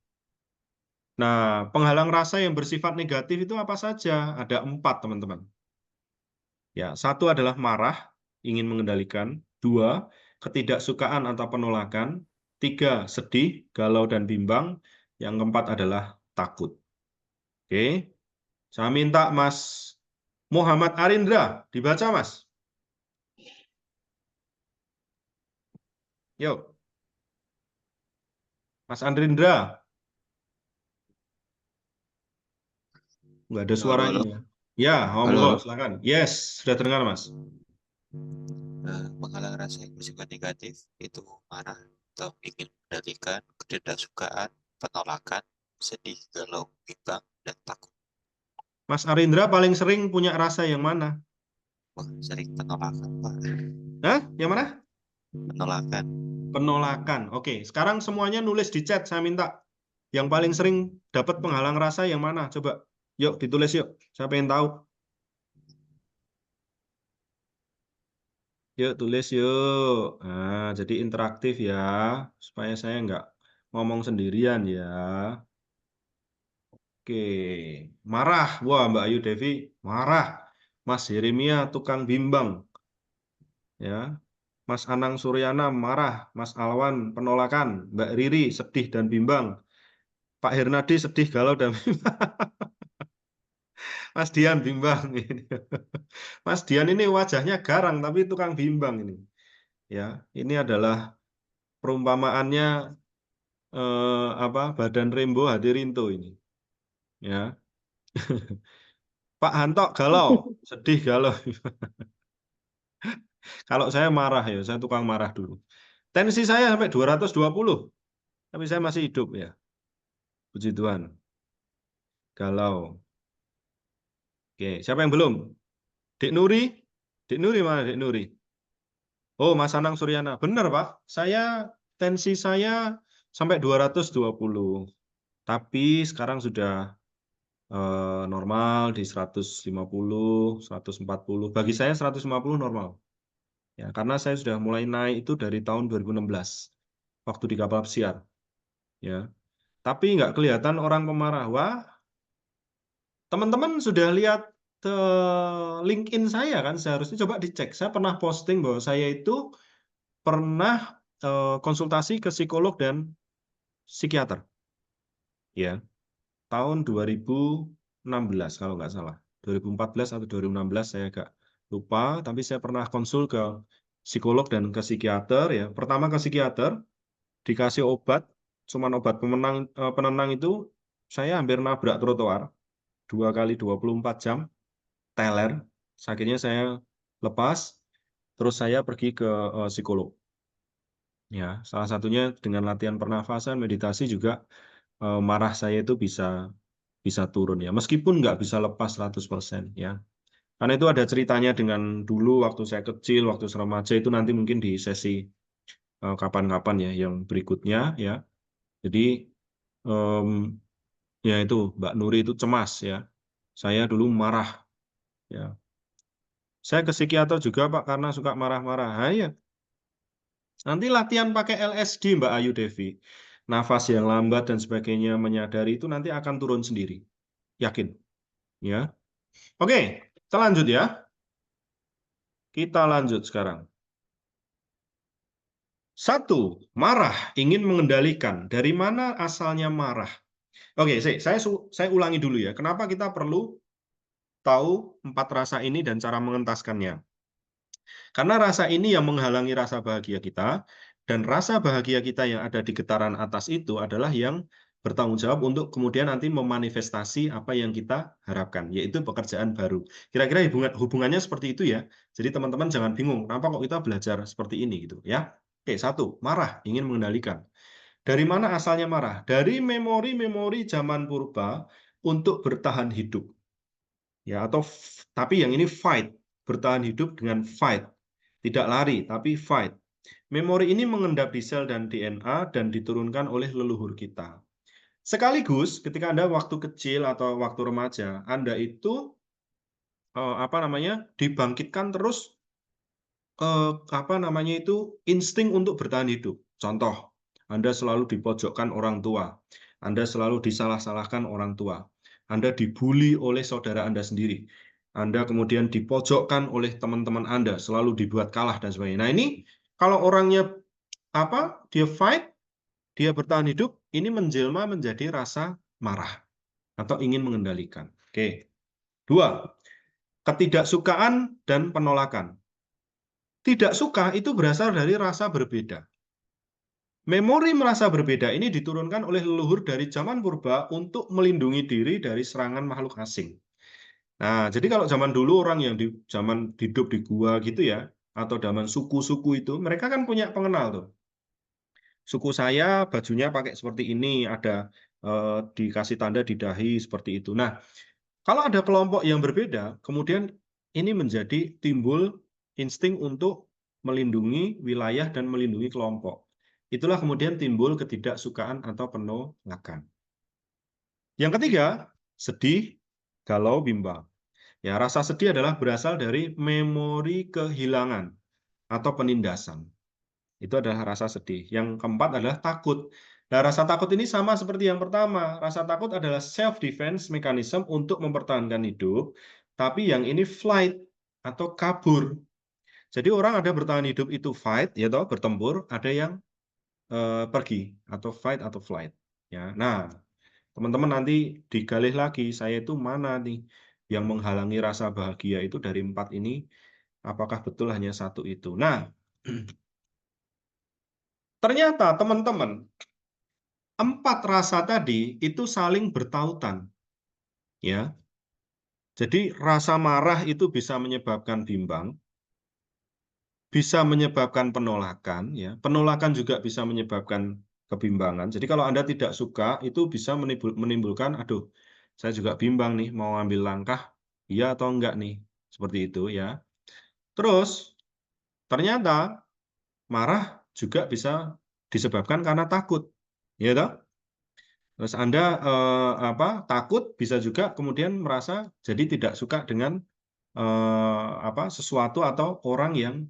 A: Nah, penghalang rasa yang bersifat negatif itu apa saja? Ada 4, teman-teman. Ya, 1 adalah marah, ingin mengendalikan. 2, ketidaksukaan atau penolakan. 3, sedih, galau, dan bimbang. Yang keempat adalah takut. Oke, saya minta Mas Muhammad Arindra dibaca, Mas. Yuk, Mas Arindra. Nggak ada suaranya.
F: Halo.
A: Ya,
F: Halo.
A: silakan. Yes, sudah terdengar, Mas.
F: Penghalang rasa yang bersifat negatif itu marah atau ingin mengendalikan, ketidaksukaan, penolakan, sedih, galau, bimbang, dan takut.
A: Mas Arindra paling sering punya rasa yang mana?
F: Wah, sering penolakan, Pak.
A: Hah? Yang mana?
F: Penolakan.
A: Penolakan. Oke, sekarang semuanya nulis di chat, saya minta. Yang paling sering dapat penghalang rasa yang mana? Coba, yuk ditulis yuk. Saya pengen tahu. Yuk tulis yuk. Nah, jadi interaktif ya, supaya saya nggak ngomong sendirian ya. Oke, marah. Wah, Mbak Ayu Devi marah. Mas Yeremia tukang bimbang. Ya, Mas Anang Suryana marah. Mas Alwan penolakan. Mbak Riri sedih dan bimbang. Pak Hernadi sedih, galau dan bimbang. Mas Dian bimbang. Mas Dian ini wajahnya garang tapi tukang bimbang ini. Ya, ini adalah perumpamaannya badan Rembo hati Rinto ini. Ya. Pak Hanto galau, sedih galau. Kalau saya marah ya, saya tukang marah dulu. Tensi saya sampai 220, tapi saya masih hidup ya. Puji Tuhan. Galau. Oke, siapa yang belum? Dek Nuri? Dek Nuri mana Dek Nuri? Oh, Mas Anang Suryana. Benar, Pak. Tensi saya sampai 220. Tapi sekarang sudah normal di 150, 140. Bagi saya 150 normal. Ya, karena saya sudah mulai naik itu dari tahun 2016 waktu di kapal pesiar. Ya. Tapi nggak kelihatan orang pemarah. Wah, teman-teman sudah lihat LinkedIn saya kan, seharusnya coba dicek. Saya pernah posting bahwa saya itu pernah konsultasi ke psikolog dan psikiater. Ya, tahun 2016 kalau nggak salah. 2014 atau 2016 saya agak lupa, tapi saya pernah konsul ke psikolog dan ke psikiater ya. Pertama ke psikiater, dikasih obat, cuman obat penenang itu saya hampir nabrak trotoar 2 kali 24 jam, teler, akhirnya saya lepas, terus saya pergi ke psikolog. Ya, salah satunya dengan latihan pernafasan, meditasi juga marah saya itu bisa turun ya, meskipun nggak bisa lepas 100% ya. Karena itu ada ceritanya dengan dulu waktu saya kecil, waktu remaja itu nanti mungkin di sesi kapan-kapan ya yang berikutnya ya. Jadi ya itu Mbak Nuri itu cemas ya. Saya dulu marah ya. Saya ke psikiater juga Pak karena suka marah-marah. Ya. Nanti latihan pakai LSD Mbak Ayu Devi. Nafas yang lambat dan sebagainya, menyadari itu nanti akan turun sendiri. Yakin. Ya. Oke, kita lanjut ya. Kita lanjut sekarang. 1. Marah, ingin mengendalikan. Dari mana asalnya marah? Oke, saya ulangi dulu ya. Kenapa kita perlu tahu 4 rasa ini dan cara mengentaskannya? Karena rasa ini yang menghalangi rasa bahagia kita, dan rasa bahagia kita yang ada di getaran atas itu adalah yang bertanggung jawab untuk kemudian nanti memanifestasi apa yang kita harapkan, yaitu pekerjaan baru. Kira-kira hubungannya seperti itu ya. Jadi teman-teman jangan bingung, kenapa kok kita belajar seperti ini gitu ya. Oke, 1, marah, ingin mengendalikan. Dari mana asalnya marah? Dari memori-memori zaman purba untuk bertahan hidup. Ya, tapi yang ini fight, bertahan hidup dengan fight. Tidak lari, tapi fight. Memori ini mengendap di sel dan DNA dan diturunkan oleh leluhur kita. Sekaligus ketika Anda waktu kecil atau waktu remaja, Anda itu dibangkitkan terus insting untuk bertahan hidup. Contoh, Anda selalu dipojokkan orang tua, Anda selalu disalah-salahkan orang tua, Anda dibully oleh saudara Anda sendiri, Anda kemudian dipojokkan oleh teman-teman Anda, selalu dibuat kalah dan sebagainya. Nah ini kalau orangnya dia fight, dia bertahan hidup, ini menjelma menjadi rasa marah atau ingin mengendalikan. Oke. 2, ketidaksukaan dan penolakan. Tidak suka itu berasal dari rasa berbeda. Memori merasa berbeda ini diturunkan oleh leluhur dari zaman purba untuk melindungi diri dari serangan makhluk asing. Nah, jadi kalau zaman dulu orang yang di zaman hidup di gua gitu ya, atau zaman suku-suku itu, mereka kan punya pengenal tuh. Suku saya bajunya pakai seperti ini, ada dikasih tanda di dahi seperti itu. Nah, kalau ada kelompok yang berbeda, kemudian ini menjadi timbul insting untuk melindungi wilayah dan melindungi kelompok. Itulah kemudian timbul ketidaksukaan atau penolakan. Yang ketiga, sedih, galau, bimbang. Ya, rasa sedih adalah berasal dari memori kehilangan atau penindasan. Itu adalah rasa sedih. Yang keempat adalah takut. Nah, rasa takut ini sama seperti yang pertama. Rasa takut adalah self-defense mechanism untuk mempertahankan hidup, tapi yang ini flight atau kabur. Jadi orang ada bertahan hidup itu fight, ya toh, bertempur, ada yang pergi atau fight atau flight. Ya, nah, teman-teman nanti digali lagi, saya itu mana nih yang menghalangi rasa bahagia itu dari 4 ini, apakah betul hanya satu itu? Nah, ternyata teman-teman, 4 rasa tadi itu saling bertautan. Ya. Jadi rasa marah itu bisa menyebabkan bimbang, bisa menyebabkan penolakan, ya. Penolakan juga bisa menyebabkan kebimbangan. Jadi kalau Anda tidak suka, itu bisa menimbulkan, aduh, saya juga bimbang nih, mau ambil langkah, iya atau enggak nih, seperti itu ya. Terus, ternyata marah juga bisa disebabkan karena takut, ya toh? Terus Anda takut bisa juga kemudian merasa jadi tidak suka dengan sesuatu atau orang yang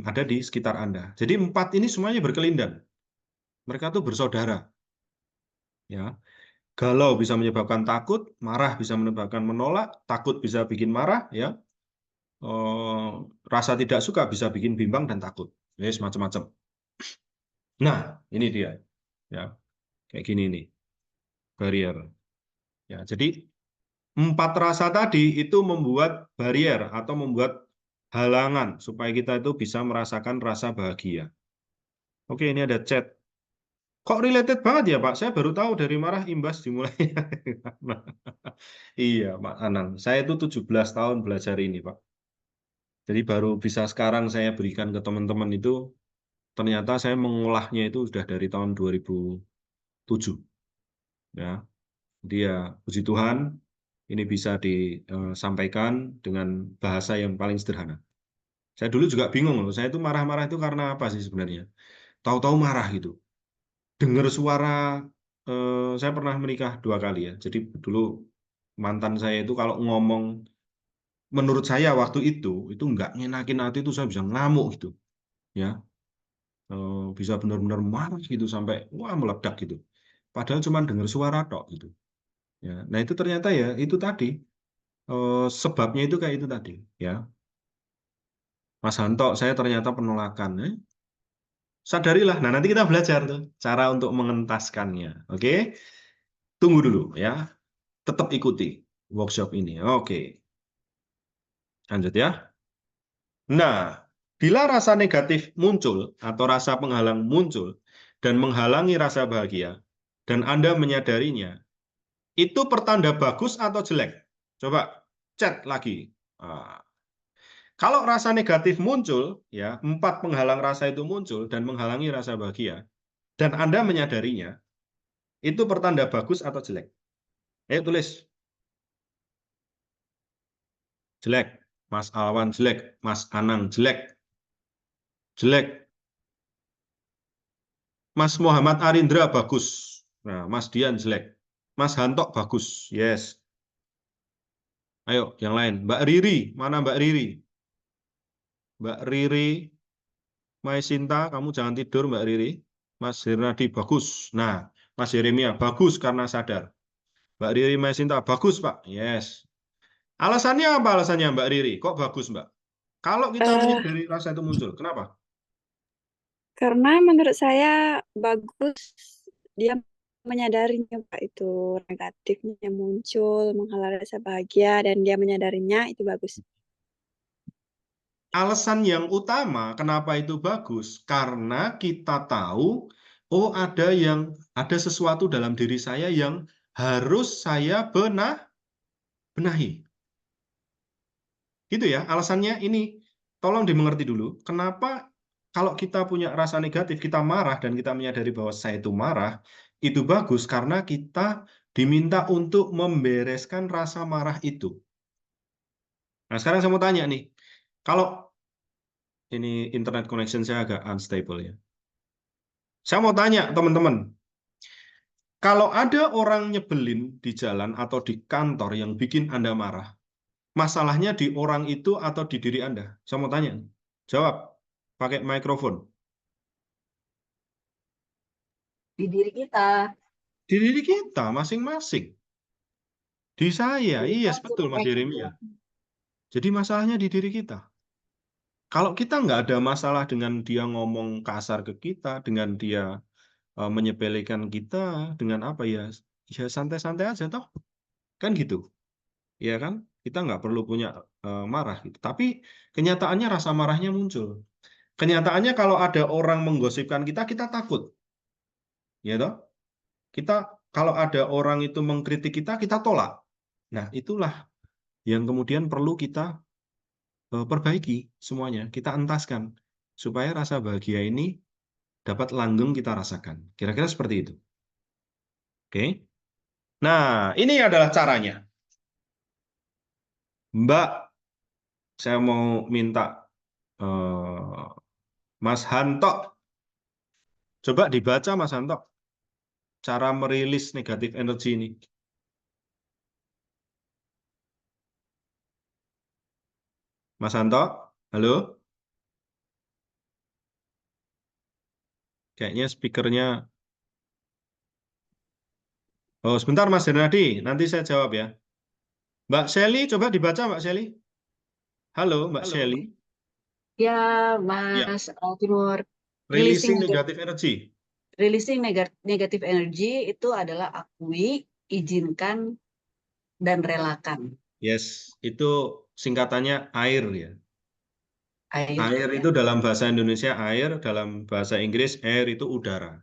A: ada di sekitar Anda. Jadi 4 ini semuanya berkelindan. Mereka tuh bersaudara. Ya. Galau bisa menyebabkan takut, marah bisa menyebabkan menolak, takut bisa bikin marah, ya. Rasa tidak suka bisa bikin bimbang dan takut. Ya, semacam-macam. Nah, ini dia. Ya. Kayak gini nih. Barrier. Ya, jadi 4 rasa tadi itu membuat barrier atau membuat halangan supaya kita itu bisa merasakan rasa bahagia. Oke, ini ada chat. Kok related banget ya, Pak? Saya baru tahu dari marah imbas dimulainya. Iya, Pak Anang. Saya itu 17 tahun belajar ini, Pak. Jadi baru bisa sekarang saya berikan ke teman-teman itu, ternyata saya mengolahnya itu sudah dari tahun 2007. Ya. Dia, puji Tuhan, ini bisa disampaikan dengan bahasa yang paling sederhana. Saya dulu juga bingung loh, saya itu marah-marah itu karena apa sih sebenarnya? Tahu-tahu marah gitu. Dengar suara, saya pernah menikah 2 kali ya. Jadi dulu mantan saya itu kalau ngomong, menurut saya waktu itu nggak ngenakin hati itu saya bisa ngamuk gitu. Ya, bisa benar-benar marah gitu sampai wah meledak gitu. Padahal cuma dengar suara tok gitu. Ya, nah itu ternyata ya itu tadi sebabnya itu kayak itu tadi. Ya, Mas Hanto, saya ternyata penolakan. Sadarilah. Nah, nanti kita belajar tuh cara untuk mengentaskannya. Oke? Tunggu dulu ya. Tetap ikuti workshop ini. Oke. Lanjut ya. Nah, bila rasa negatif muncul atau rasa penghalang muncul dan menghalangi rasa bahagia dan Anda menyadarinya, itu pertanda bagus atau jelek? Coba chat lagi. Kalau rasa negatif muncul, ya 4 penghalang rasa itu muncul dan menghalangi rasa bahagia, dan Anda menyadarinya, itu pertanda bagus atau jelek? Ayo tulis. Jelek. Mas Alwan jelek. Mas Anang jelek. Jelek. Mas Muhammad Arindra bagus. Nah, Mas Dian jelek. Mas Hanto bagus. Yes. Ayo, yang lain. Mbak Riri. Mana Mbak Riri? Mbak Riri Maisinta, kamu jangan tidur Mbak Riri. Mas Hernadi bagus. Nah, Mas Yeremia bagus karena sadar. Mbak Riri Maisinta bagus, Pak. Yes. Alasannya apa alasannya Mbak Riri? Kok bagus, Mbak? Kalau kita menyadari rasa itu muncul, kenapa?
B: Karena menurut saya bagus dia menyadarinya, Pak, itu negatifnya muncul, menghalang rasa bahagia, dan dia menyadarinya itu bagus.
A: Alasan yang utama kenapa itu bagus, karena kita tahu, oh ada sesuatu dalam diri saya yang harus saya benahi. Gitu ya, alasannya ini. Tolong dimengerti dulu, kenapa kalau kita punya rasa negatif, kita marah dan kita menyadari bahwa saya itu marah, itu bagus karena kita diminta untuk membereskan rasa marah itu. Nah, sekarang saya mau tanya nih, kalau ini internet connection saya agak unstable ya. Saya mau tanya teman-teman, kalau ada orang nyebelin di jalan atau di kantor yang bikin Anda marah, masalahnya di orang itu atau di diri Anda? Saya mau tanya. Jawab pakai mikrofon.
G: Di diri kita.
A: Di diri kita masing-masing. Di saya, yes betul Mas Yeremia. Jadi masalahnya di diri kita. Kalau kita nggak ada masalah dengan dia ngomong kasar ke kita, dengan dia menyepelekan kita, dengan apa ya santai-santai aja toh, kan gitu, ya kan? Kita nggak perlu punya marah gitu. Tapi kenyataannya rasa marahnya muncul. Kenyataannya kalau ada orang menggosipkan kita, kita takut, ya toh? Kita kalau ada orang itu mengkritik kita, kita tolak. Nah itulah yang kemudian perlu kita perbaiki semuanya, kita entaskan supaya rasa bahagia ini dapat langgeng kita rasakan. Kira-kira seperti itu. Oke. Nah, ini adalah caranya. Mbak, saya mau minta Mas Hanto. Coba dibaca Mas Hanto. Cara merilis negatif energi ini. Mas Hanto, halo? Kayaknya speakernya. Oh, sebentar Mas Hernadi, nanti saya jawab ya. Mbak Shelly, coba dibaca Mbak Shelly. Halo Mbak Shelly.
G: Ya, Mas Timur.
A: Releasing negatif energi.
G: Releasing negatif energi itu adalah akui, izinkan, dan relakan.
A: Yes, itu singkatannya AIR ya. Air
G: ya.
A: itu dalam bahasa Indonesia air, dalam bahasa Inggris air itu udara.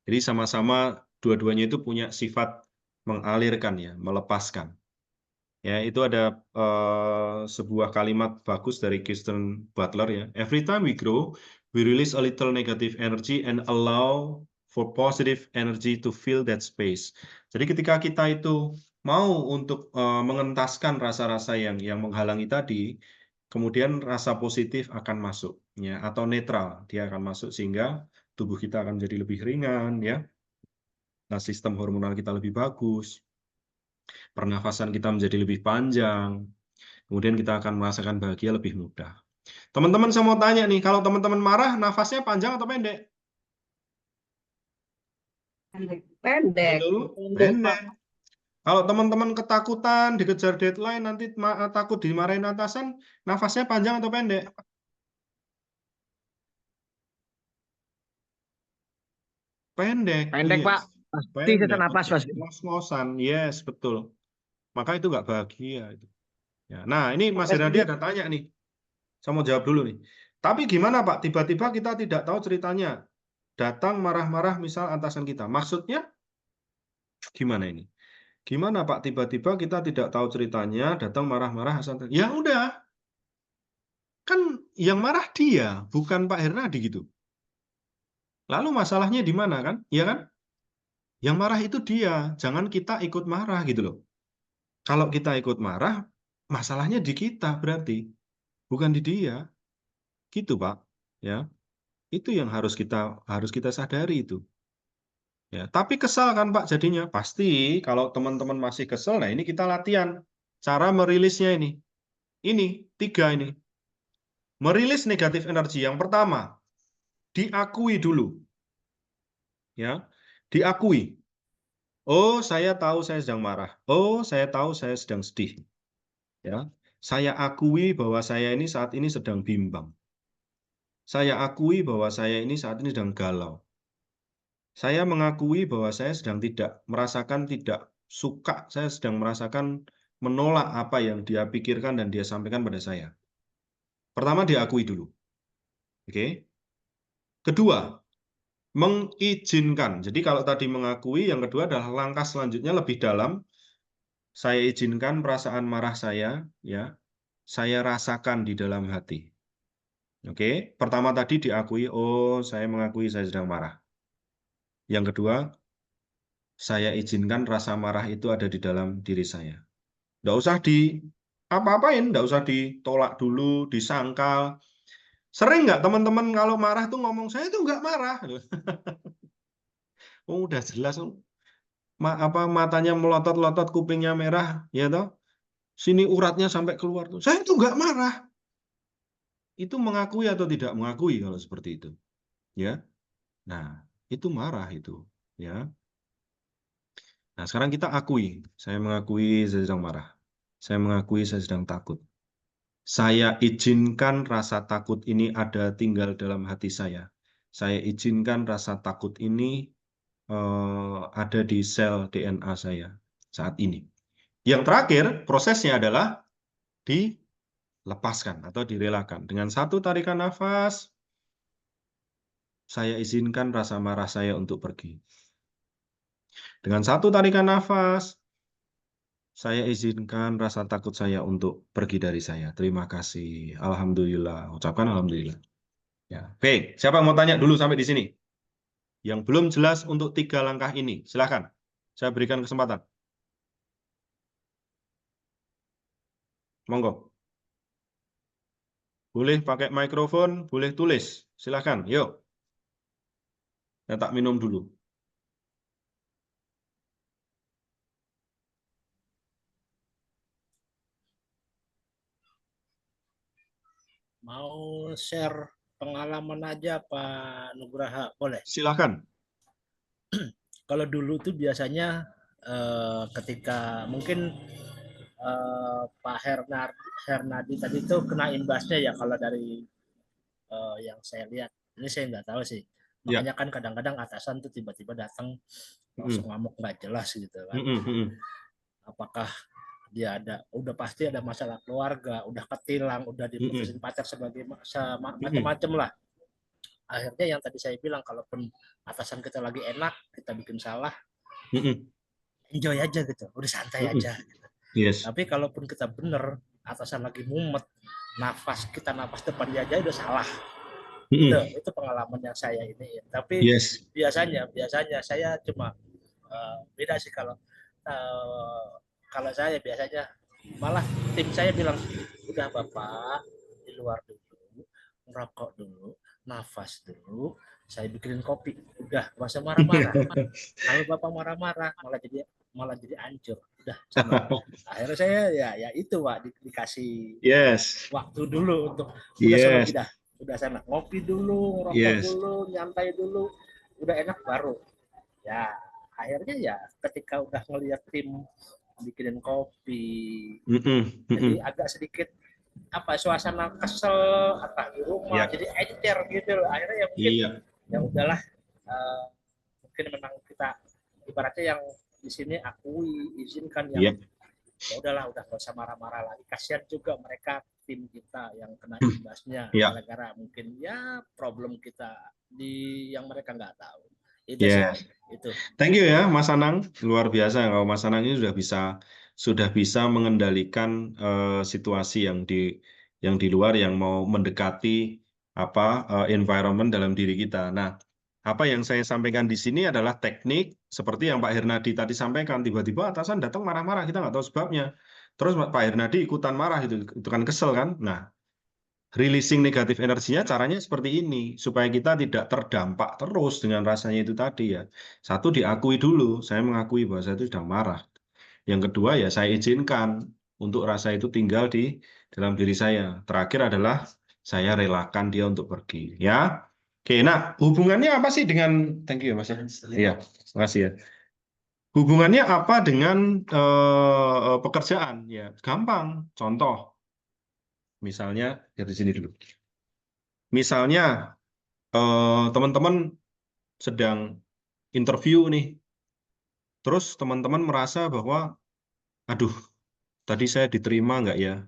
A: Jadi sama-sama dua-duanya itu punya sifat mengalirkan ya, melepaskan. Ya, itu ada sebuah kalimat bagus dari Kirsten Butler ya. Every time we grow, we release a little negative energy and allow for positive energy to fill that space. Jadi ketika kita itu mau untuk mengentaskan rasa-rasa yang menghalangi tadi, kemudian rasa positif akan masuk ya, atau netral dia akan masuk sehingga tubuh kita akan menjadi lebih ringan ya. Nah, sistem hormonal kita lebih bagus, pernafasan kita menjadi lebih panjang, kemudian kita akan merasakan bahagia lebih mudah. Teman-teman, saya mau tanya nih, kalau teman-teman marah, nafasnya panjang atau pendek?
G: Pendek.
A: Halo? Pendek. Kalau teman-teman ketakutan, dikejar deadline, nanti takut dimarahin atasan, nafasnya panjang atau pendek? Pendek.
H: Pendek,
A: Yes.
H: Pak. Pasti sesak napas, Mas.
A: Ngos-ngosan, yes, betul. Maka itu nggak bahagia. Ya. Nah, ini Mas Hernadi ada tanya nih. Saya mau jawab dulu nih. Tapi gimana Pak? Tiba-tiba kita tidak tahu ceritanya. Datang marah-marah misal atasan kita. Maksudnya gimana ini? Gimana Pak? Tiba-tiba kita tidak tahu ceritanya, datang marah-marah atasan. Ya udah. Kan yang marah dia, bukan Pak Hernadi gitu. Lalu masalahnya di mana kan? Iya kan? Yang marah itu dia, jangan kita ikut marah gitu loh. Kalau kita ikut marah, masalahnya di kita berarti, bukan di dia. Gitu, Pak. Ya. Itu yang harus kita sadari itu. Ya, tapi kesal kan Pak jadinya? Pasti kalau teman-teman masih kesel, nah ini kita latihan cara merilisnya ini. Ini 3 ini. Merilis negatif energi yang pertama, diakui dulu. Ya, diakui. Oh, saya tahu saya sedang marah. Oh, saya tahu saya sedang sedih. Ya. Saya akui bahwa saya ini saat ini sedang bimbang. Saya akui bahwa saya ini saat ini sedang galau. Saya mengakui bahwa saya sedang tidak suka, saya sedang merasakan menolak apa yang dia pikirkan dan dia sampaikan pada saya. Pertama, diakui dulu. Oke. Kedua, mengizinkan. Jadi kalau tadi mengakui, yang kedua adalah langkah selanjutnya lebih dalam. Saya izinkan perasaan marah saya, ya. Saya rasakan di dalam hati. Oke. Pertama tadi diakui, oh, saya mengakui saya sedang marah. Yang kedua, saya izinkan rasa marah itu ada di dalam diri saya. Nggak usah apa-apain, nggak usah ditolak dulu, disangkal. Sering nggak teman-teman kalau marah tuh ngomong, saya tuh nggak marah. Oh, udah jelas, matanya melotot-lotot, kupingnya merah, ya toh. Sini uratnya sampai keluar tuh. Saya tuh nggak marah. Itu mengakui atau tidak mengakui kalau seperti itu, ya. Nah, itu marah itu, ya. Nah, sekarang kita akui. Saya mengakui saya sedang marah. Saya mengakui saya sedang takut. Saya izinkan rasa takut ini ada tinggal dalam hati saya. Saya izinkan rasa takut ini ada di sel DNA saya saat ini. Yang terakhir, prosesnya adalah dilepaskan atau direlakan. Dengan satu tarikan nafas, saya izinkan rasa marah saya untuk pergi. Dengan satu tarikan nafas, saya izinkan rasa takut saya untuk pergi dari saya. Terima kasih. Alhamdulillah. Ucapkan alhamdulillah. Ya. Oke, siapa yang mau tanya dulu sampai di sini? Yang belum jelas untuk 3 langkah ini, silakan. Saya berikan kesempatan. Monggo. Boleh pakai mikrofon, boleh tulis. Silakan, yuk. Saya tak minum dulu.
D: Mau share pengalaman aja Pak Nugraha, boleh?
A: Silakan.
D: Kalau dulu tuh biasanya ketika mungkin Pak Hernadi tadi itu kena imbasnya ya kalau dari yang saya lihat. Ini saya nggak tahu sih. Makanya kan kadang-kadang atasan tuh tiba-tiba datang langsung ngamuk nggak jelas gitu kan. Apakah dia udah pasti ada masalah keluarga, udah ketilang, udah diputusin pacar sebagai macam-macam lah. Akhirnya yang tadi saya bilang, kalaupun atasan kita lagi enak, kita bikin salah, enjoy aja gitu, udah santai aja gitu. Tapi kalaupun kita bener, atasan lagi mumet, nafas depan dia aja udah salah. Itu pengalaman yang saya ini. Tapi biasanya saya cuma beda sih kalau saya biasanya malah tim saya bilang, udah Bapak di luar dulu, ngerokok dulu, nafas dulu, saya bikinin kopi, udah nggak usah marah-marah. Kalau Bapak marah-marah malah jadi hancur. Udah sama. Akhirnya saya ya itu Pak, dikasih waktu dulu untuk udah sana ngopi dulu, ngerokok dulu, nyantai dulu, udah enak baru. Ya akhirnya ya ketika udah ngelihat tim bikinin kopi, jadi agak sedikit suasana kesel di rumah, jadi encer gitu loh. Akhirnya ya mungkin ya udahlah, mungkin memang kita ibaratnya yang di sini akui, izinkan yang ya udahlah, udah nggak usah marah-marah lagi. Kasihan juga mereka tim kita yang kena imbasnya gara-gara mungkin ya problem kita yang mereka nggak tahu. Itu itu.
A: Thank you ya Mas Anang, luar biasa kalau Mas Anang ini sudah bisa mengendalikan situasi yang di luar yang mau mendekati environment dalam diri kita. Nah, apa yang saya sampaikan di sini adalah teknik seperti yang Pak Hernadi tadi sampaikan. Tiba-tiba atasan datang marah-marah, kita nggak tahu sebabnya. Terus Pak Hernadi ikutan marah, itu kan kesel kan. Nah, releasing negatif energinya caranya seperti ini, supaya kita tidak terdampak terus dengan rasanya itu tadi ya. Satu, diakui dulu, saya mengakui bahwa saya itu sedang marah. Yang kedua ya saya izinkan untuk rasa itu tinggal di dalam diri saya. Terakhir adalah saya relakan dia untuk pergi. Ya. Oke, nah hubungannya apa sih dengan, thank you Mas ya. Iya, makasih ya. Hubungannya apa dengan pekerjaan? Ya, gampang. Contoh, misalnya dari sini dulu. Misalnya teman-teman sedang interview nih, terus teman-teman merasa bahwa, aduh, tadi saya diterima nggak ya?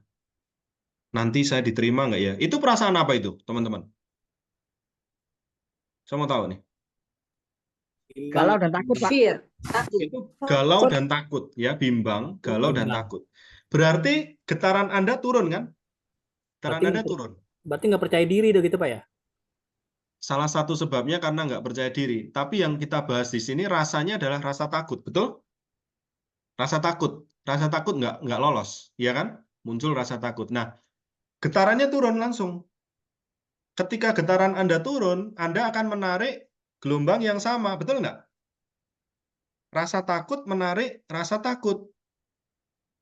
A: Nanti saya diterima nggak ya? Itu perasaan apa itu, teman-teman? Saya mau tahu nih.
H: Galau dan takut, Pak.
G: Fear.
A: Itu galau dan takut, ya, bimbang, galau dan takut. Berarti getaran Anda turun kan? Getaran Anda turun.
I: Berarti nggak percaya diri dong gitu Pak ya?
A: Salah satu sebabnya karena nggak percaya diri. Tapi yang kita bahas di sini rasanya adalah rasa takut, betul? Rasa takut nggak lolos, ya kan? muncul rasa takut. Nah, getarannya turun langsung. Ketika getaran Anda turun, Anda akan menarik gelombang yang sama, betul nggak? Rasa takut menarik rasa takut.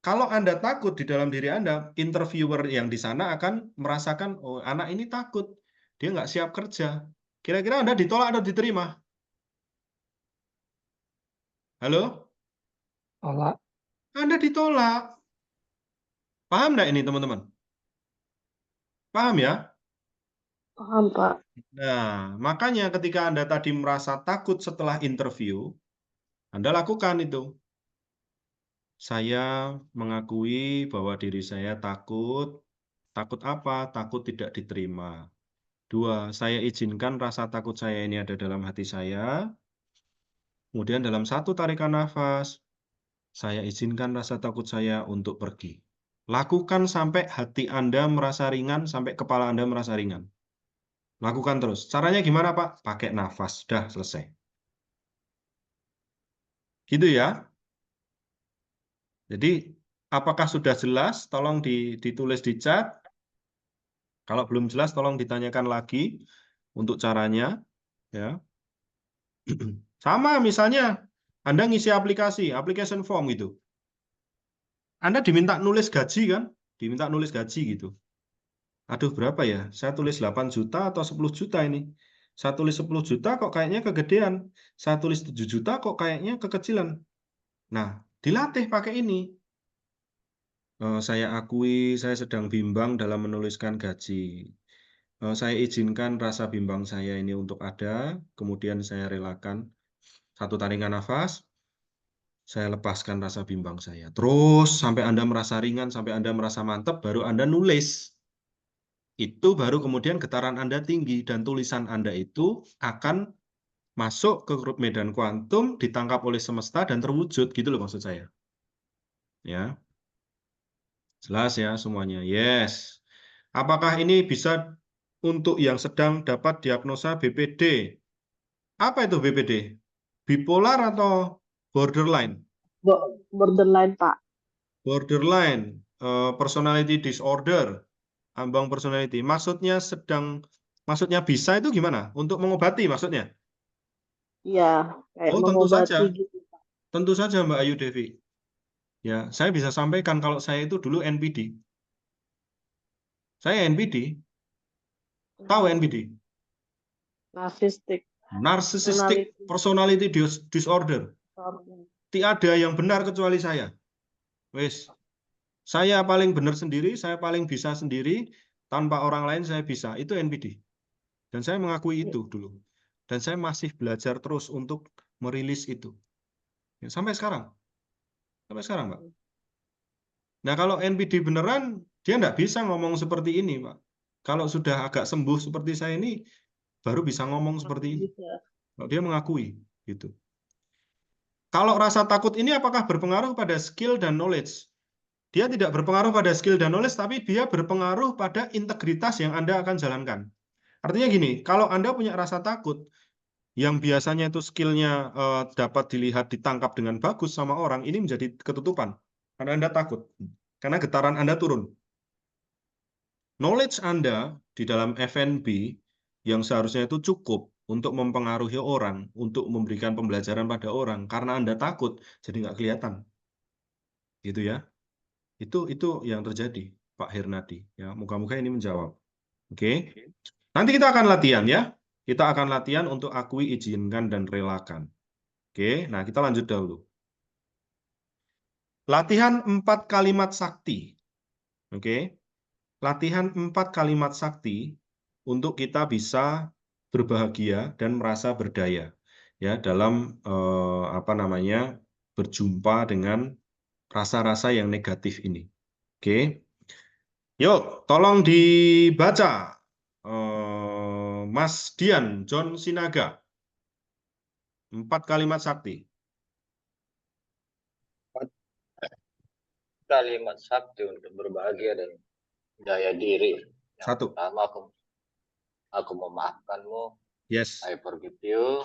A: Kalau Anda takut di dalam diri Anda, interviewer yang di sana akan merasakan, oh anak ini takut, dia nggak siap kerja. Kira-kira Anda ditolak atau diterima? Halo?
H: Tolak.
A: Anda ditolak. Paham nggak ini teman-teman? Paham ya?
C: Paham, Pak.
A: Nah, makanya ketika Anda tadi merasa takut setelah interview, Anda lakukan itu. Saya mengakui bahwa diri saya takut. Takut apa? Takut tidak diterima. 2, saya izinkan rasa takut saya ini ada dalam hati saya. Kemudian dalam 1 tarikan nafas, saya izinkan rasa takut saya untuk pergi. Lakukan sampai hati Anda merasa ringan, sampai kepala Anda merasa ringan. Lakukan terus. Caranya gimana, Pak? Pakai nafas. Sudah selesai. Gitu ya. Jadi, apakah sudah jelas? Tolong ditulis di chat. Kalau belum jelas, tolong ditanyakan lagi untuk caranya. Ya. Sama misalnya, Anda ngisi application form gitu. Anda diminta nulis gaji kan? Diminta nulis gaji gitu. Aduh, berapa ya? Saya tulis 8 juta atau 10 juta ini. Saya tulis 10 juta kok kayaknya kegedean. Saya tulis 7 juta kok kayaknya kekecilan. Nah, dilatih pakai ini. Saya akui saya sedang bimbang dalam menuliskan gaji. Saya izinkan rasa bimbang saya ini untuk ada, kemudian saya relakan 1 tarikan nafas, saya lepaskan rasa bimbang saya. Terus sampai Anda merasa ringan, sampai Anda merasa mantap, baru Anda nulis. Itu baru kemudian getaran Anda tinggi, dan tulisan Anda itu akan masuk ke grup medan kuantum, ditangkap oleh semesta, dan terwujud. Gitu loh maksud saya. Ya. Jelas ya semuanya? Yes. Apakah ini bisa untuk yang sedang dapat diagnosa BPD? Apa itu BPD? Bipolar atau borderline?
C: Borderline, Pak.
A: Borderline, personality disorder, ambang personality. Maksudnya bisa itu gimana? Untuk mengobati maksudnya?
C: Iya, kayak
A: Oh, tentu saja.
C: mengobati gitu, Pak.
A: Tentu saja Mbak Ayu Devi. Ya, saya bisa sampaikan kalau saya itu dulu NPD. Saya NPD. Tahu NPD?
C: Narcissistic
A: Narcissistic personality disorder. Tiada yang benar kecuali saya. Wes, saya paling benar sendiri, saya paling bisa sendiri, tanpa orang lain saya bisa. Itu NPD. Dan saya mengakui itu dulu. Dan saya masih belajar terus untuk merilis itu. Ya, sampai sekarang. Sampai sekarang, Pak. Nah, kalau NPD beneran, dia nggak bisa ngomong seperti ini, Pak. Kalau sudah agak sembuh seperti saya ini, baru bisa ngomong seperti ini. Kalau dia mengakui, gitu. Kalau rasa takut ini apakah berpengaruh pada skill dan knowledge? Dia tidak berpengaruh pada skill dan knowledge, tapi dia berpengaruh pada integritas yang Anda akan jalankan. Artinya gini, kalau Anda punya rasa takut, yang biasanya itu skillnya dapat dilihat ditangkap dengan bagus sama orang, ini menjadi ketutupan. Karena Anda takut. Karena getaran Anda turun. Knowledge Anda di dalam FNB yang seharusnya itu cukup untuk mempengaruhi orang, untuk memberikan pembelajaran pada orang, karena Anda takut, jadi nggak kelihatan. Gitu ya. Itu yang terjadi, Pak Hernadi. Ya, moga-moga ini menjawab. Oke. Nanti kita akan latihan ya. Kita akan latihan untuk akui, izinkan, dan relakan. Oke, nah kita lanjut dahulu. Latihan 4 kalimat sakti. Oke. Latihan 4 kalimat sakti untuk kita bisa berbahagia dan merasa berdaya ya dalam berjumpa dengan rasa-rasa yang negatif ini. Oke. Yuk, tolong dibaca. Mas Dian John Sinaga. 4 kalimat sakti.
J: Kalimat sakti untuk berbahagia dan daya diri. Yang
A: 1.
J: pertama, aku memaafkanmu.
A: Yes.
J: I forgive you.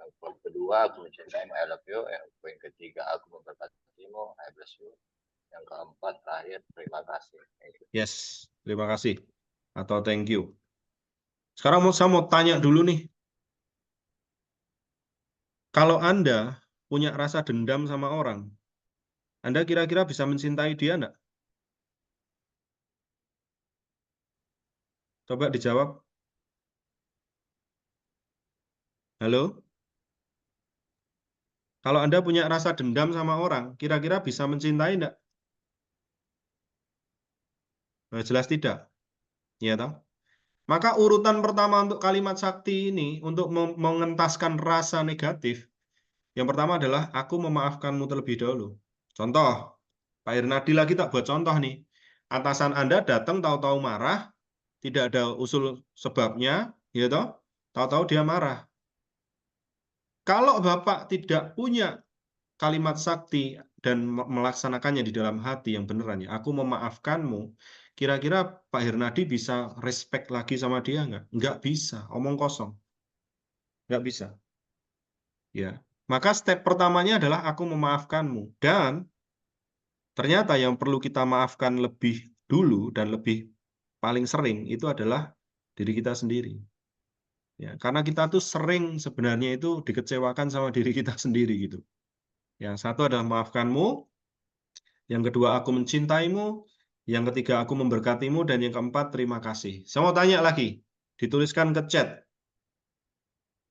J: Yang kedua, aku mencintaimu. I love you. Yang poin ketiga, aku memberkatimu. I bless you. Yang keempat terakhir, terima kasih.
A: Yes, terima kasih. Atau thank you. Sekarang saya mau tanya dulu nih. Kalau Anda punya rasa dendam sama orang, Anda kira-kira bisa mencintai dia enggak? Coba dijawab. Halo? Kalau Anda punya rasa dendam sama orang, kira-kira bisa mencintai enggak? Nah, jelas tidak. Ya toh? Maka urutan pertama untuk kalimat sakti ini, untuk mengentaskan rasa negatif, yang pertama adalah aku memaafkanmu terlebih dahulu. Contoh, Pak Irnadi lagi tak buat contoh nih. Atasan Anda datang tahu-tahu marah, tidak ada usul sebabnya, ya toh? Tahu-tahu dia marah. Kalau Bapak tidak punya kalimat sakti dan melaksanakannya di dalam hati yang beneran, ya, aku memaafkanmu, kira-kira Pak Hernadi bisa respect lagi sama dia nggak? Nggak bisa, omong kosong. Nggak bisa. Ya. Maka step pertamanya adalah aku memaafkanmu. Dan ternyata yang perlu kita maafkan lebih dulu dan lebih paling sering itu adalah diri kita sendiri. Ya, karena kita tuh sering sebenarnya itu dikecewakan sama diri kita sendiri gitu. Yang satu adalah maafkanmu, yang kedua aku mencintaimu, yang ketiga aku memberkatimu, dan yang keempat terima kasih. Saya mau tanya lagi, dituliskan ke chat.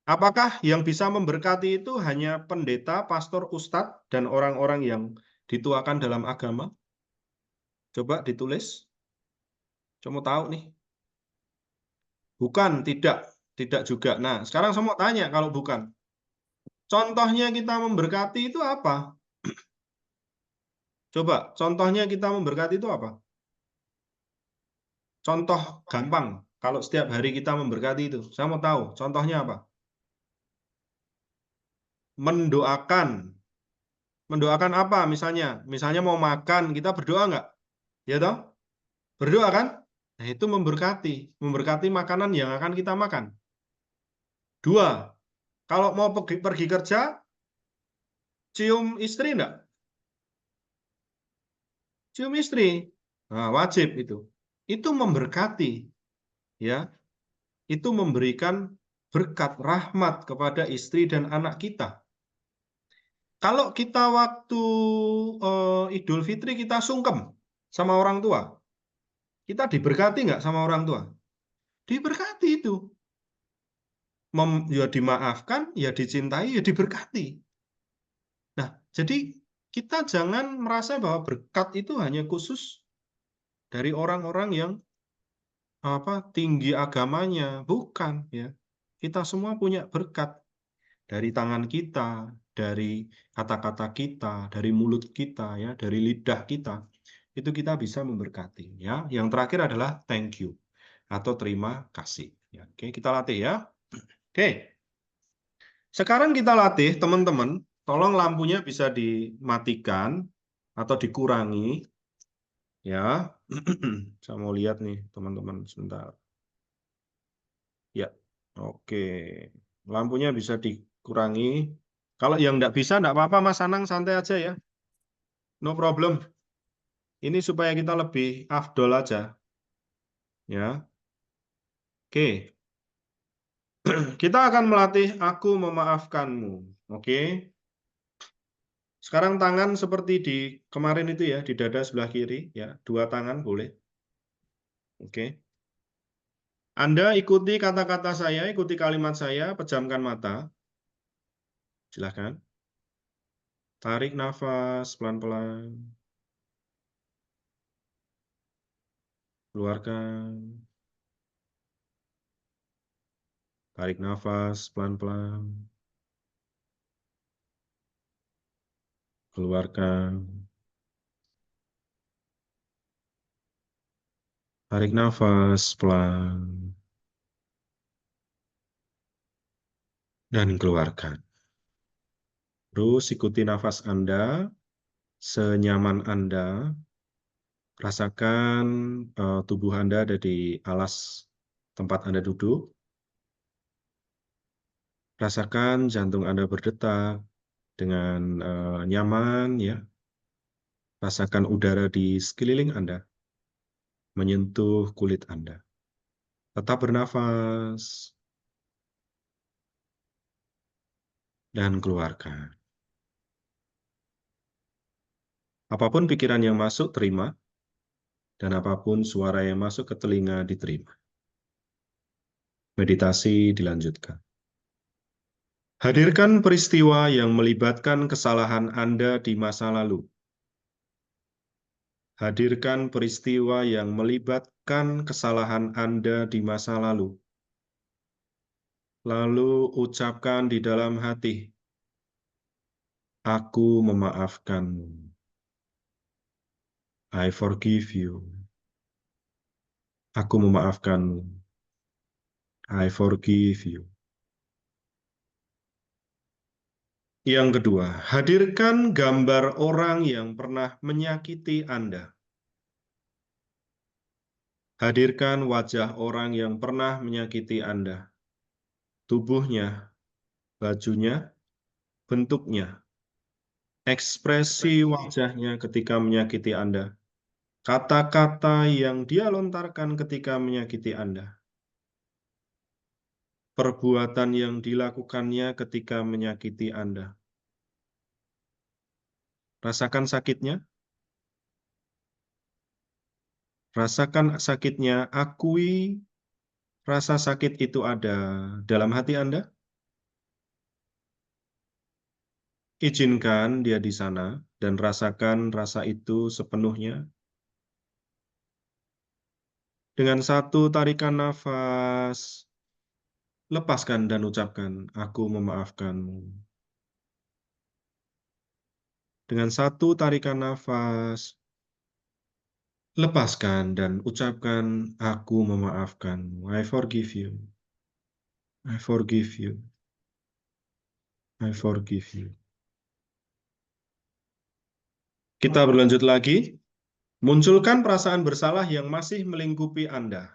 A: Apakah yang bisa memberkati itu hanya pendeta, pastor, ustadz, dan orang-orang yang dituakan dalam agama? Coba ditulis. Saya mau tahu nih. Bukan, tidak juga. Nah, sekarang saya mau tanya kalau bukan. Contohnya kita memberkati itu apa? Coba, contohnya kita memberkati itu apa? Contoh gampang, kalau setiap hari kita memberkati itu. Saya mau tahu, contohnya apa? Mendoakan. Mendoakan apa misalnya? Misalnya mau makan, kita berdoa nggak? Ya toh? Berdoa kan? Nah, itu memberkati. Memberkati makanan yang akan kita makan. Dua, kalau mau pergi kerja, cium istri enggak? Cium istri. Nah, wajib itu. Itu memberkati. Ya. Itu memberikan berkat rahmat kepada istri dan anak kita. Kalau kita waktu Idul Fitri kita sungkem sama orang tua, kita diberkati nggak sama orang tua? Diberkati itu. Ya dimaafkan, ya dicintai, ya diberkati. Nah, jadi kita jangan merasa bahwa berkat itu hanya khusus dari orang-orang yang tinggi agamanya, bukan ya. Kita semua punya berkat dari tangan kita, dari kata-kata kita, dari mulut kita ya, dari lidah kita. Itu kita bisa memberkati ya. Yang terakhir adalah thank you atau terima kasih ya. Oke, kita latih ya. Oke. Sekarang kita latih teman-teman, tolong lampunya bisa dimatikan atau dikurangi ya. Saya mau lihat nih teman-teman sebentar. Ya. Oke. Lampunya bisa dikurangi. Kalau yang enggak bisa enggak apa-apa Mas Anang, santai aja ya. No problem. Ini supaya kita lebih afdol aja. Ya. Oke. Kita akan melatih aku memaafkanmu. Oke. Sekarang tangan seperti di kemarin itu ya, di dada sebelah kiri ya, dua tangan boleh. Oke. Anda ikuti kata-kata saya, ikuti kalimat saya, pejamkan mata. Silakan. Tarik nafas pelan-pelan. Keluarkan. Tarik nafas pelan-pelan. Keluarkan. Tarik nafas pelan. Dan keluarkan. Terus ikuti nafas Anda, senyaman Anda. Rasakan tubuh Anda ada di alas tempat Anda duduk. Rasakan jantung Anda berdetak dengan nyaman ya. Rasakan udara di sekeliling Anda menyentuh kulit Anda. Tetap bernafas dan keluarkan. Apapun pikiran yang masuk, terima. Dan apapun suara yang masuk ke telinga, diterima. Meditasi dilanjutkan. Hadirkan peristiwa yang melibatkan kesalahan Anda di masa lalu. Hadirkan peristiwa yang melibatkan kesalahan Anda di masa lalu. Lalu ucapkan di dalam hati, aku memaafkanmu. I forgive you. Aku memaafkanmu. I forgive you. Yang kedua, hadirkan gambar orang yang pernah menyakiti Anda. Hadirkan wajah orang yang pernah menyakiti Anda. Tubuhnya, bajunya, bentuknya, ekspresi wajahnya ketika menyakiti Anda. Kata-kata yang dia lontarkan ketika menyakiti Anda. Perbuatan yang dilakukannya ketika menyakiti Anda. Rasakan sakitnya. Rasakan sakitnya, akui rasa sakit itu ada dalam hati Anda. Izinkan dia di sana dan rasakan rasa itu sepenuhnya. Dengan satu tarikan nafas, lepaskan dan ucapkan, aku memaafkanmu. Dengan satu tarikan nafas, lepaskan dan ucapkan, aku memaafkanmu. I forgive you. I forgive you. I forgive you. Kita berlanjut lagi. Munculkan perasaan bersalah yang masih melingkupi Anda.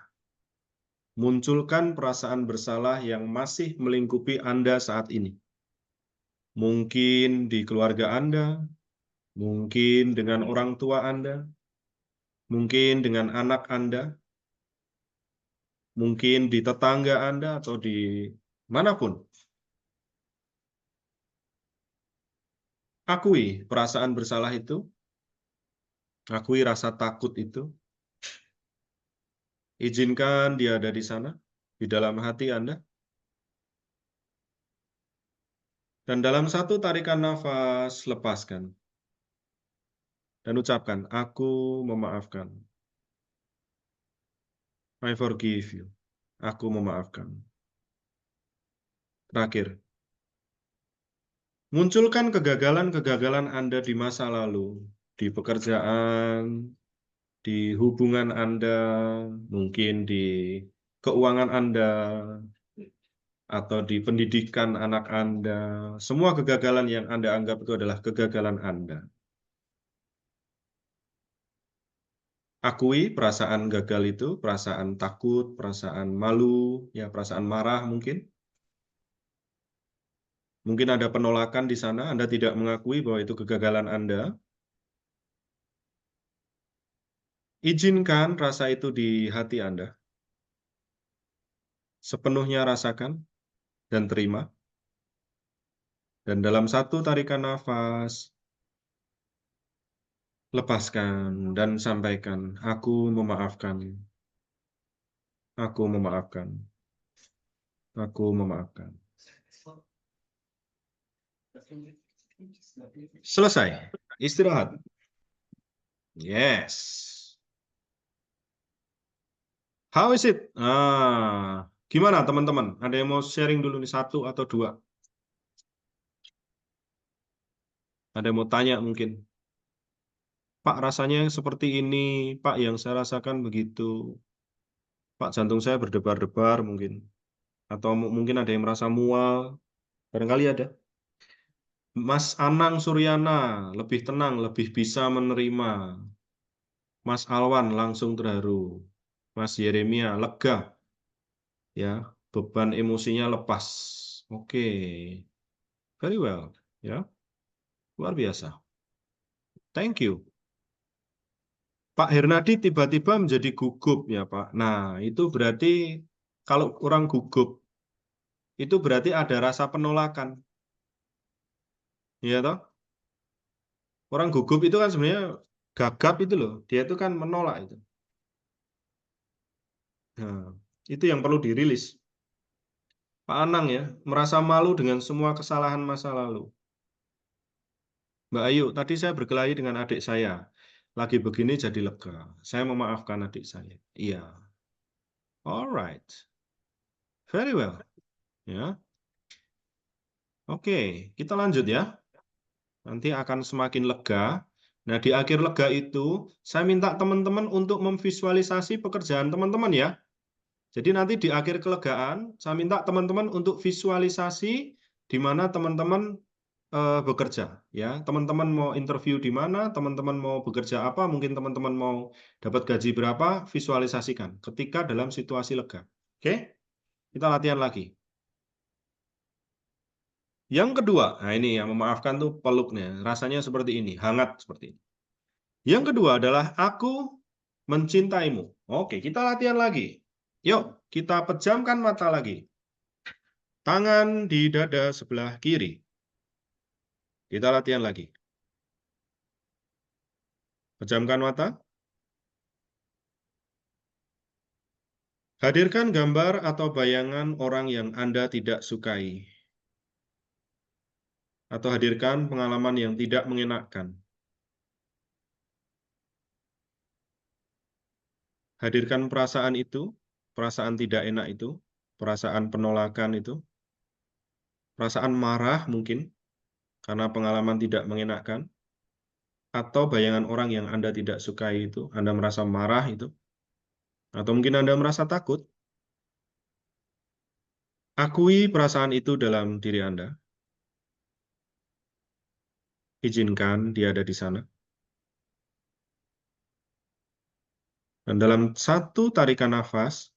A: Munculkan perasaan bersalah yang masih melingkupi Anda saat ini. Mungkin di keluarga Anda, mungkin dengan orang tua Anda, mungkin dengan anak Anda, mungkin di tetangga Anda atau di manapun. Akui perasaan bersalah itu. Akui rasa takut itu. Izinkan dia ada di sana, di dalam hati Anda. Dan dalam satu tarikan nafas, lepaskan. Dan ucapkan, aku memaafkan. I forgive you. Aku memaafkan. Terakhir, munculkan kegagalan-kegagalan Anda di masa lalu, di pekerjaan, di hubungan Anda, mungkin di keuangan Anda, atau di pendidikan anak Anda. Semua kegagalan yang Anda anggap itu adalah kegagalan Anda. Akui perasaan gagal itu, perasaan takut, perasaan malu, ya perasaan marah mungkin. Mungkin ada penolakan di sana, Anda tidak mengakui bahwa itu kegagalan Anda. Izinkan rasa itu di hati Anda. Sepenuhnya rasakan dan terima. Dan dalam satu tarikan nafas, lepaskan dan sampaikan, aku memaafkan. Aku memaafkan. Aku memaafkan. Selesai. Istirahat. Yes. How is it? Gimana teman-teman? Ada yang mau sharing dulu nih, satu atau dua? Ada yang mau tanya mungkin? Pak, rasanya seperti ini. Pak, yang saya rasakan begitu. Pak, jantung saya berdebar-debar mungkin. Atau mungkin ada yang merasa mual. Barangkali ada. Mas Anang Suryana, lebih tenang, lebih bisa menerima. Mas Alwan langsung terharu. Mas Yeremia, lega. Ya, beban emosinya lepas. Oke. Very well. Ya, luar biasa. Thank you. Pak Hernadi tiba-tiba menjadi gugup ya Pak. Nah, itu berarti kalau orang gugup, itu berarti ada rasa penolakan. Iya toh? Orang gugup itu kan sebenarnya gagap itu loh. Dia itu kan menolak itu. Nah, itu yang perlu dirilis. Pak Anang ya, merasa malu dengan semua kesalahan masa lalu. Mbak Ayu, tadi saya berkelahi dengan adik saya. Lagi begini jadi lega. Saya memaafkan adik saya. Iya. Alright. Very well. Ya. Oke, kita lanjut ya. Nanti akan semakin lega. Nah, di akhir lega itu, saya minta teman-teman untuk memvisualisasi pekerjaan teman-teman ya. Jadi nanti di akhir kelegaan, saya minta teman-teman untuk visualisasi di mana teman-teman bekerja. Ya, teman-teman mau interview di mana, teman-teman mau bekerja apa, mungkin teman-teman mau dapat gaji berapa, visualisasikan ketika dalam situasi lega. Oke, kita latihan lagi. Yang kedua, nah ini yang memaafkan tuh peluknya, rasanya seperti ini, hangat seperti ini. Yang kedua adalah aku mencintaimu. Oke, kita latihan lagi. Yuk, kita pejamkan mata lagi. Tangan di dada sebelah kiri. Kita latihan lagi. Pejamkan mata. Hadirkan gambar atau bayangan orang yang Anda tidak sukai. Atau hadirkan pengalaman yang tidak mengenakan. Hadirkan perasaan itu, perasaan tidak enak itu, perasaan penolakan itu, perasaan marah mungkin, karena pengalaman tidak mengenakan, atau bayangan orang yang Anda tidak sukai itu, Anda merasa marah itu, atau mungkin Anda merasa takut. Akui perasaan itu dalam diri Anda. Izinkan dia ada di sana. Dan dalam satu tarikan nafas,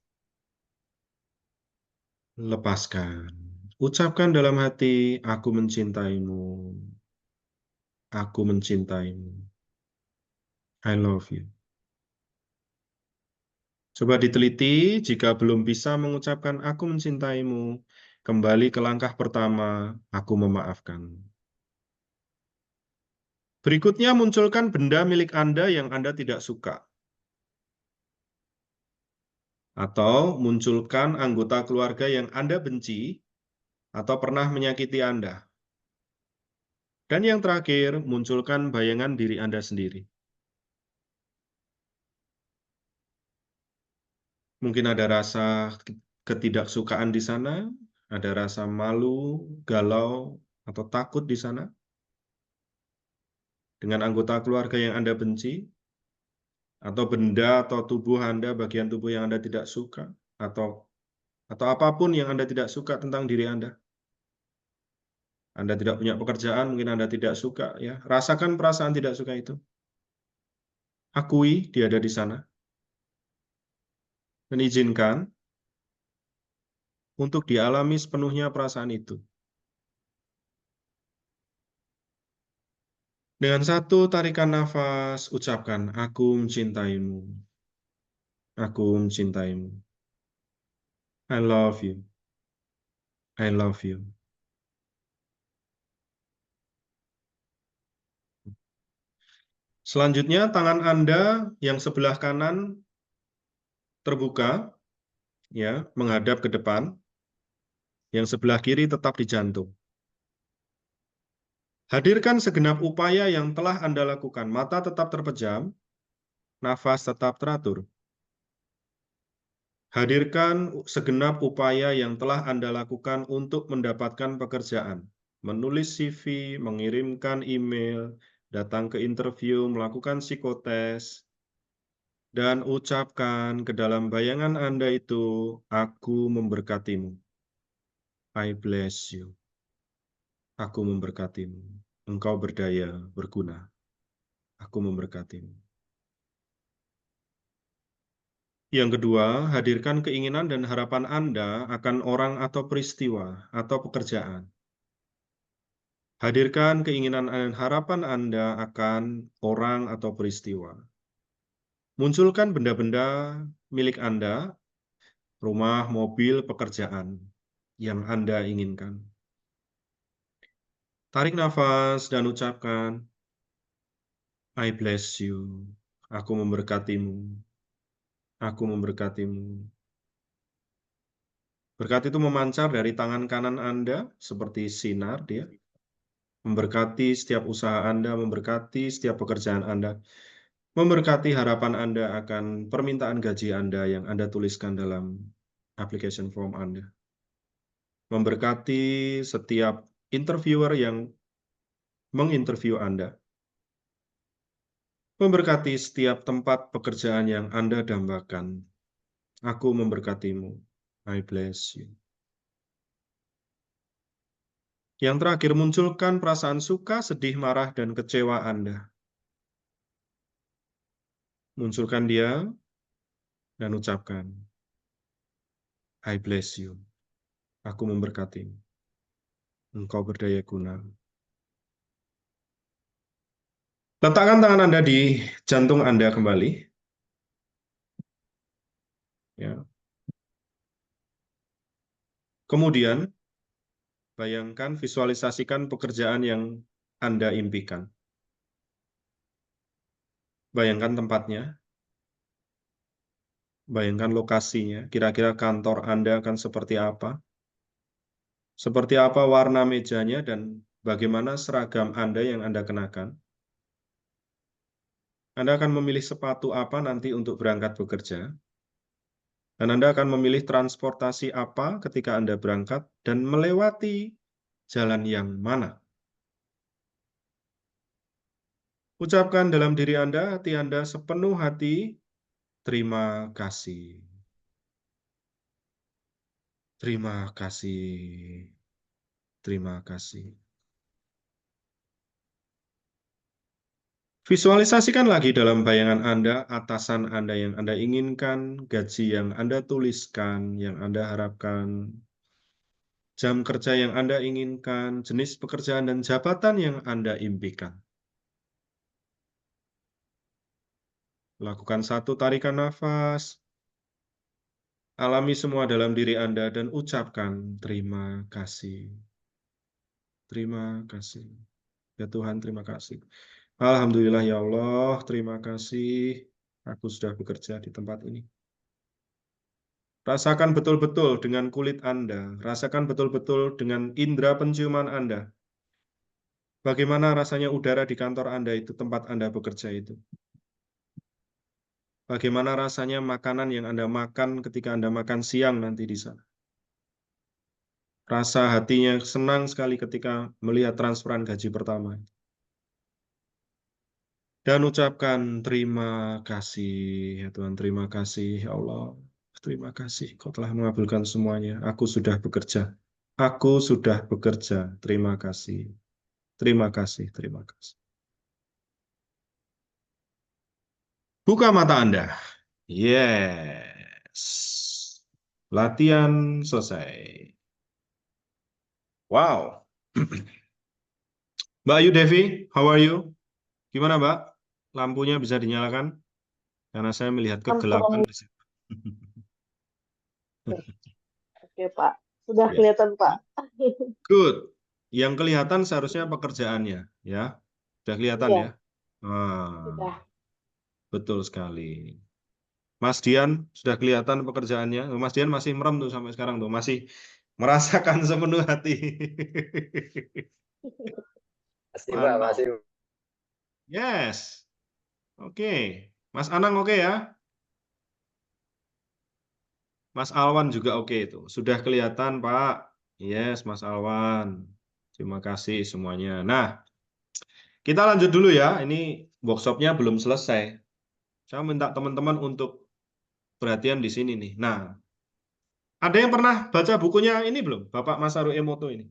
A: lepaskan. Ucapkan dalam hati, aku mencintaimu. Aku mencintaimu. I love you. Coba diteliti, jika belum bisa mengucapkan aku mencintaimu, kembali ke langkah pertama, aku memaafkan. Berikutnya munculkan benda milik Anda yang Anda tidak suka. Atau munculkan anggota keluarga yang Anda benci atau pernah menyakiti Anda. Dan yang terakhir, munculkan bayangan diri Anda sendiri. Mungkin ada rasa ketidaksukaan di sana, ada rasa malu, galau, atau takut di sana. Dengan anggota keluarga yang Anda benci, atau benda atau tubuh Anda, bagian tubuh yang Anda tidak suka, atau apapun yang Anda tidak suka tentang diri Anda. Anda tidak punya pekerjaan, mungkin Anda tidak suka, ya. Rasakan perasaan tidak suka itu. Akui dia ada di sana. Dan izinkan untuk dialami sepenuhnya perasaan itu. Dengan satu tarikan nafas, ucapkan, aku mencintaimu. Aku mencintaimu. I love you. I love you. Selanjutnya, tangan Anda yang sebelah kanan terbuka, ya, menghadap ke depan. Yang sebelah kiri tetap di jantung. Hadirkan segenap upaya yang telah Anda lakukan. Mata tetap terpejam, nafas tetap teratur. Hadirkan segenap upaya yang telah Anda lakukan untuk mendapatkan pekerjaan. Menulis CV, mengirimkan email, datang ke interview, melakukan psikotes, dan ucapkan ke dalam bayangan Anda itu, aku memberkatimu. I bless you. Aku memberkatimu. Engkau berdaya, berguna. Aku memberkatimu. Yang kedua, hadirkan keinginan dan harapan Anda akan orang atau peristiwa atau pekerjaan. Hadirkan keinginan dan harapan Anda akan orang atau peristiwa. Munculkan benda-benda milik Anda, rumah, mobil, pekerjaan yang Anda inginkan. Tarik nafas dan ucapkan, I bless you. Aku memberkatimu. Aku memberkatimu. Berkat itu memancar dari tangan kanan Anda seperti sinar dia. Memberkati setiap usaha Anda, memberkati setiap pekerjaan Anda, memberkati harapan Anda akan permintaan gaji Anda yang Anda tuliskan dalam application form Anda. Memberkati setiap interviewer yang menginterview Anda. Memberkati setiap tempat pekerjaan yang Anda dambakan. Aku memberkatimu. I bless you. Yang terakhir, munculkan perasaan suka, sedih, marah, dan kecewa Anda. Munculkan dia dan ucapkan, I bless you. Aku memberkatimu. Engkau berdaya guna. Letakkan tangan Anda di jantung Anda kembali. Ya. Kemudian, bayangkan, visualisasikan pekerjaan yang Anda impikan. Bayangkan tempatnya. Bayangkan lokasinya. Kira-kira kantor Anda akan seperti apa? Seperti apa warna mejanya dan bagaimana seragam Anda yang Anda kenakan? Anda akan memilih sepatu apa nanti untuk berangkat bekerja? Dan Anda akan memilih transportasi apa ketika Anda berangkat dan melewati jalan yang mana? Ucapkan dalam diri Anda, hati Anda sepenuh hati, terima kasih. Terima kasih. Terima kasih. Visualisasikan lagi dalam bayangan Anda, atasan Anda yang Anda inginkan, gaji yang Anda tuliskan, yang Anda harapkan, jam kerja yang Anda inginkan, jenis pekerjaan dan jabatan yang Anda impikan. Lakukan satu tarikan nafas. Alami semua dalam diri Anda dan ucapkan terima kasih. Terima kasih. Ya Tuhan, terima kasih. Alhamdulillah ya Allah, terima kasih. Aku sudah bekerja di tempat ini. Rasakan betul-betul dengan kulit Anda. Rasakan betul-betul dengan indera penciuman Anda. Bagaimana rasanya udara di kantor Anda itu, tempat Anda bekerja itu. Bagaimana rasanya makanan yang Anda makan ketika Anda makan siang nanti di sana. Rasa hatinya senang sekali ketika melihat transferan gaji pertama. Dan ucapkan terima kasih, ya Tuhan, terima kasih, ya Allah. Terima kasih, Kau telah mengabulkan semuanya. Aku sudah bekerja. Aku sudah bekerja. Terima kasih. Terima kasih, terima kasih. Buka mata Anda. Yes. Latihan selesai. Wow. Mbak Ayu Devi, how are you? Gimana, Mbak? Lampunya bisa dinyalakan? Karena saya melihat kegelapan di situ.
C: Oke, Pak. Sudah
A: Ya.
C: kelihatan, Pak.
A: Good. Yang kelihatan seharusnya pekerjaannya, ya. Sudah kelihatan
C: Iya,
A: ya? Ah,
C: sudah.
A: betul sekali. Mas Dian, sudah kelihatan pekerjaannya? Mas Dian masih merem tuh sampai sekarang tuh, masih merasakan sepenuh hati.
J: Masih, Pak,
A: Mantap.
J: masih.
A: Yes. Oke. Mas Anang oke ya? Mas Alwan juga oke itu. Sudah kelihatan, Pak. Yes, Mas Alwan. Terima kasih semuanya. Nah, kita lanjut dulu ya. Ini workshopnya belum selesai. Saya minta teman-teman untuk perhatian di sini nih. Nah, ada yang pernah baca bukunya ini belum? Bapak Masaru Emoto ini.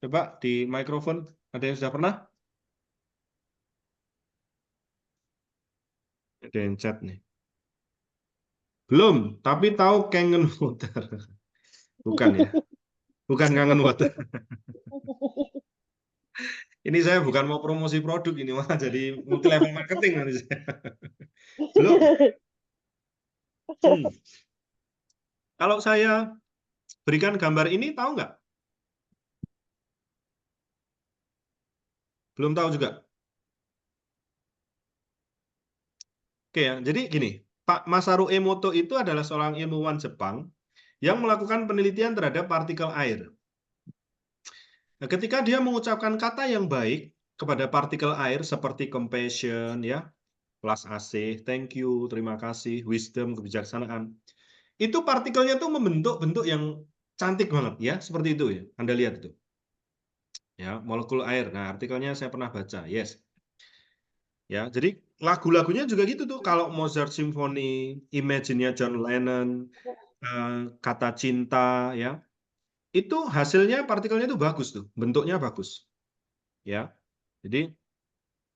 A: Coba di mikrofon. Ada yang sudah pernah? Ada yang chat nih. Belum, tapi tahu Kangen Water. Bukan ya? Bukan Kangen Water. Ini saya bukan mau promosi produk ini, malah jadi multi level marketing nanti saya. Belum. Kalau saya berikan gambar ini, tahu nggak? Belum tahu juga. Oke ya, jadi gini, Pak Masaru Emoto itu adalah seorang ilmuwan Jepang yang melakukan penelitian terhadap partikel air. Nah, ketika dia mengucapkan kata yang baik kepada partikel air seperti compassion, ya, plus asih, thank you, terima kasih, wisdom, kebijaksanaan, itu partikelnya tuh membentuk bentuk yang cantik banget, ya, seperti itu ya. Anda lihat itu, ya, molekul air. Nah, artikelnya saya pernah baca, yes. Ya, jadi lagu-lagunya juga gitu tuh. Kalau Mozart Symphony, Imagine-nya John Lennon, kata cinta, ya, itu hasilnya partikelnya itu bagus tuh, bentuknya bagus, ya. Jadi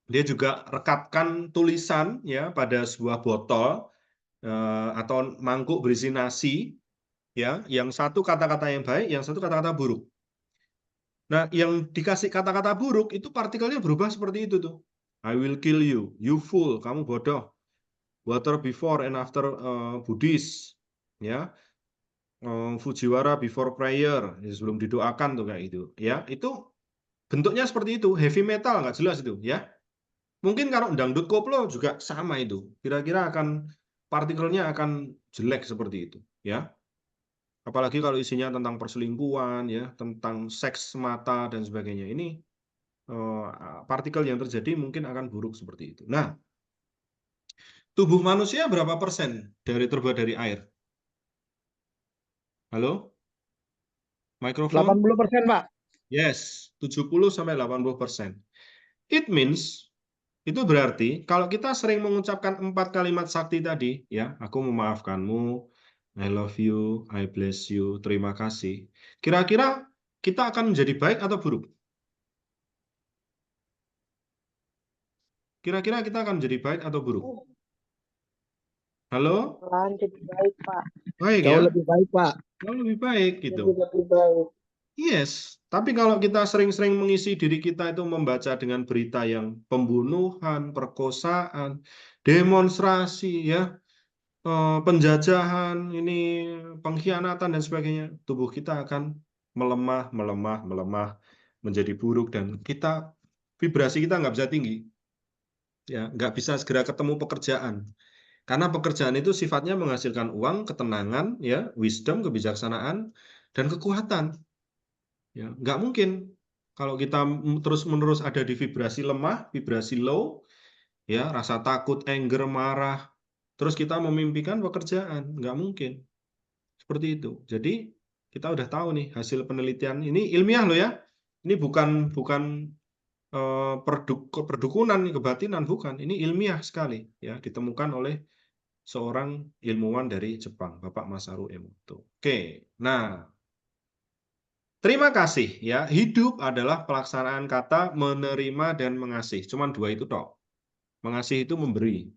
A: dia juga rekatkan tulisan ya pada sebuah botol atau mangkuk berisi nasi, ya, yang satu kata-kata yang baik, yang satu kata-kata buruk. Nah, yang dikasih kata-kata buruk itu partikelnya berubah seperti itu tuh. I will kill you, you fool, kamu bodoh. Water before and after Buddhist, ya. Fujiwara before prayer, ya, sebelum didoakan tuh kayak gitu, ya. Itu bentuknya seperti itu, heavy metal nggak jelas itu, ya. Mungkin kalau dangdut koplo juga sama itu. Kira-kira akan partikelnya akan jelek seperti itu, ya. Apalagi kalau isinya tentang perselingkuhan, ya, tentang seks mata dan sebagainya. Ini partikel yang terjadi mungkin akan buruk seperti itu. Nah, tubuh manusia berapa persen terbuat dari air? Halo? Mikrofon?
H: 80%, Pak.
A: Yes, 70-80%. It means, itu berarti kalau kita sering mengucapkan 4 kalimat sakti tadi, ya, aku memaafkanmu, I love you, I bless you, terima kasih. Kira-kira kita akan menjadi baik atau buruk? Kira-kira kita akan menjadi baik atau buruk? Halo?
C: Jadi baik, Pak.
A: Baik
H: Jauh
A: ya?
H: lebih baik, Pak.
A: Jauh lebih baik gitu.
C: Jadi lebih baik.
A: Yes, tapi kalau kita sering-sering mengisi diri kita itu membaca dengan berita yang pembunuhan, perkosaan, demonstrasi, ya, penjajahan, ini pengkhianatan dan sebagainya, tubuh kita akan melemah, menjadi buruk dan vibrasi kita nggak bisa tinggi, ya, nggak bisa segera ketemu pekerjaan, karena pekerjaan itu sifatnya menghasilkan uang, ketenangan, ya, wisdom, kebijaksanaan, dan kekuatan. Ya, nggak mungkin kalau kita terus-menerus ada di vibrasi lemah, vibrasi low, ya, rasa takut, anger, marah, terus kita memimpikan pekerjaan, nggak mungkin. Seperti itu. Jadi kita udah tahu nih hasil penelitian ini ilmiah loh ya. Ini bukan perdukunan, kebatinan, bukan. Ini ilmiah sekali ya, ditemukan oleh seorang ilmuwan dari Jepang, Bapak Masaru Emoto. Oke, nah. Terima kasih ya. Hidup adalah pelaksanaan kata menerima dan mengasihi. Cuman dua itu tok. Mengasihi itu memberi.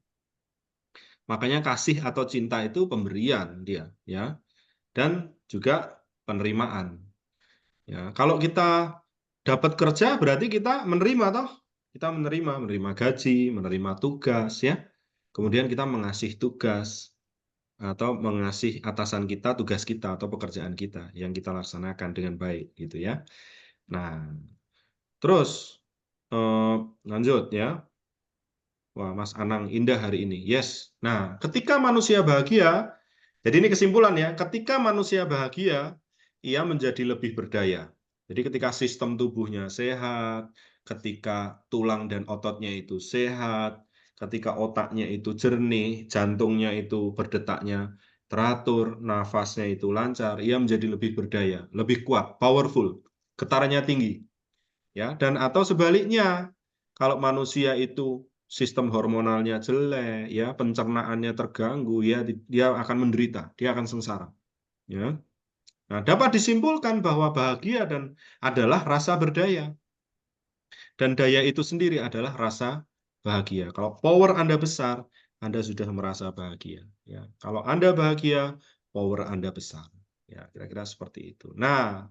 A: Makanya kasih atau cinta itu pemberian dia, ya. Dan juga penerimaan. Ya, kalau kita dapat kerja berarti kita menerima toh. Kita menerima gaji, menerima tugas ya. Kemudian kita mengasihi tugas atau mengasihi atasan kita, tugas kita atau pekerjaan kita yang kita laksanakan dengan baik gitu ya. Nah, terus lanjut ya. Wah, Mas Anang indah hari ini. Yes. Nah, ketika manusia bahagia, jadi ini kesimpulan ya, ketika manusia bahagia, ia menjadi lebih berdaya. Jadi ketika sistem tubuhnya sehat, ketika tulang dan ototnya itu sehat, ketika otaknya itu jernih, jantungnya itu berdetaknya teratur, nafasnya itu lancar, ia menjadi lebih berdaya, lebih kuat, powerful, getarannya tinggi. Ya, dan atau sebaliknya, kalau manusia itu sistem hormonalnya jelek, ya, pencernaannya terganggu, ya, dia akan menderita, dia akan sengsara. Ya. Nah, dapat disimpulkan bahwa bahagia dan adalah rasa berdaya. Dan daya itu sendiri adalah rasa bahagia. Kalau power Anda besar, Anda sudah merasa bahagia. Ya. Kalau Anda bahagia, power Anda besar. Ya, kira-kira seperti itu. Nah,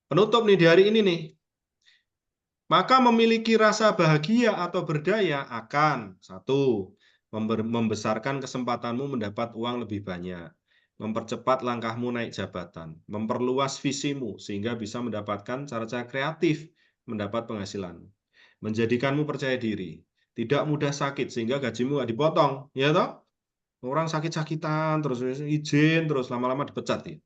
A: penutup nih di hari ini nih. Maka memiliki rasa bahagia atau berdaya akan, satu, membesarkan kesempatanmu mendapat uang lebih banyak, mempercepat langkahmu naik jabatan, memperluas visimu sehingga bisa mendapatkan cara-cara kreatif mendapat penghasilan, menjadikanmu percaya diri, tidak mudah sakit sehingga gajimu nggak dipotong, ya toh? Orang sakit-sakitan terus izin terus lama-lama dipecat ya.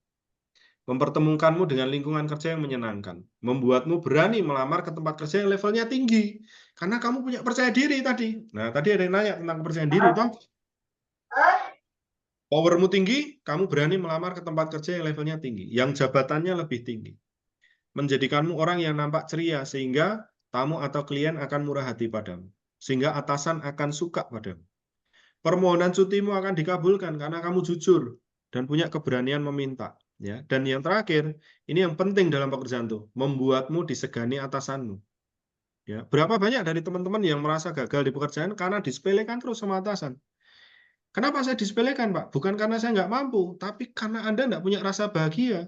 A: Mempertemukanmu dengan lingkungan kerja yang menyenangkan, membuatmu berani melamar ke tempat kerja yang levelnya tinggi, karena kamu punya percaya diri tadi. Nah, tadi ada yang nanya tentang kepercayaan diri, toh. Powermu tinggi, kamu berani melamar ke tempat kerja yang levelnya tinggi, yang jabatannya lebih tinggi. Menjadikanmu orang yang nampak ceria, sehingga tamu atau klien akan murah hati padamu, sehingga atasan akan suka padamu. Permohonan cutimu akan dikabulkan karena kamu jujur dan punya keberanian meminta. Ya, dan yang terakhir, ini yang penting dalam pekerjaan tuh, membuatmu disegani atasanmu. Ya, berapa banyak dari teman-teman yang merasa gagal di pekerjaan karena disepelekan terus sama atasan? Kenapa saya disepelekan, Pak? Bukan karena saya nggak mampu, tapi karena Anda nggak punya rasa bahagia.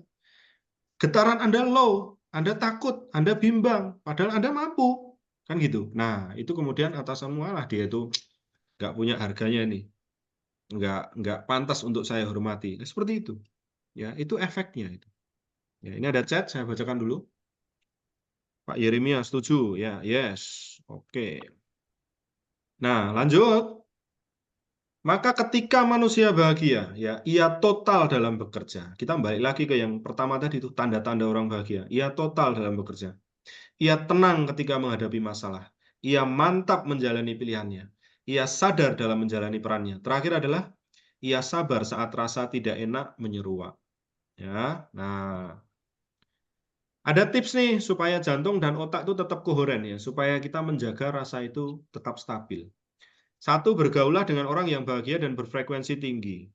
A: Getaran Anda low, Anda takut, Anda bimbang, padahal Anda mampu. Kan gitu. Nah, itu kemudian atasanmu, alah dia itu nggak punya harganya nih. Nggak pantas untuk saya hormati. Nah, seperti itu. Ya, itu efeknya itu. Ya, ini ada chat, saya bacakan dulu. Pak Yeremia setuju, ya, yes, oke. Nah, lanjut. Maka ketika manusia bahagia, ya, ia total dalam bekerja. Kita balik lagi ke yang pertama tadi itu tanda-tanda orang bahagia. Ia total dalam bekerja. Ia tenang ketika menghadapi masalah. Ia mantap menjalani pilihannya. Ia sadar dalam menjalani perannya. Terakhir adalah ia sabar saat rasa tidak enak menyeruak. Ya, nah, ada tips nih supaya jantung dan otak itu tetap koheren ya, supaya kita menjaga rasa itu tetap stabil. Satu, bergaulah dengan orang yang bahagia dan berfrekuensi tinggi.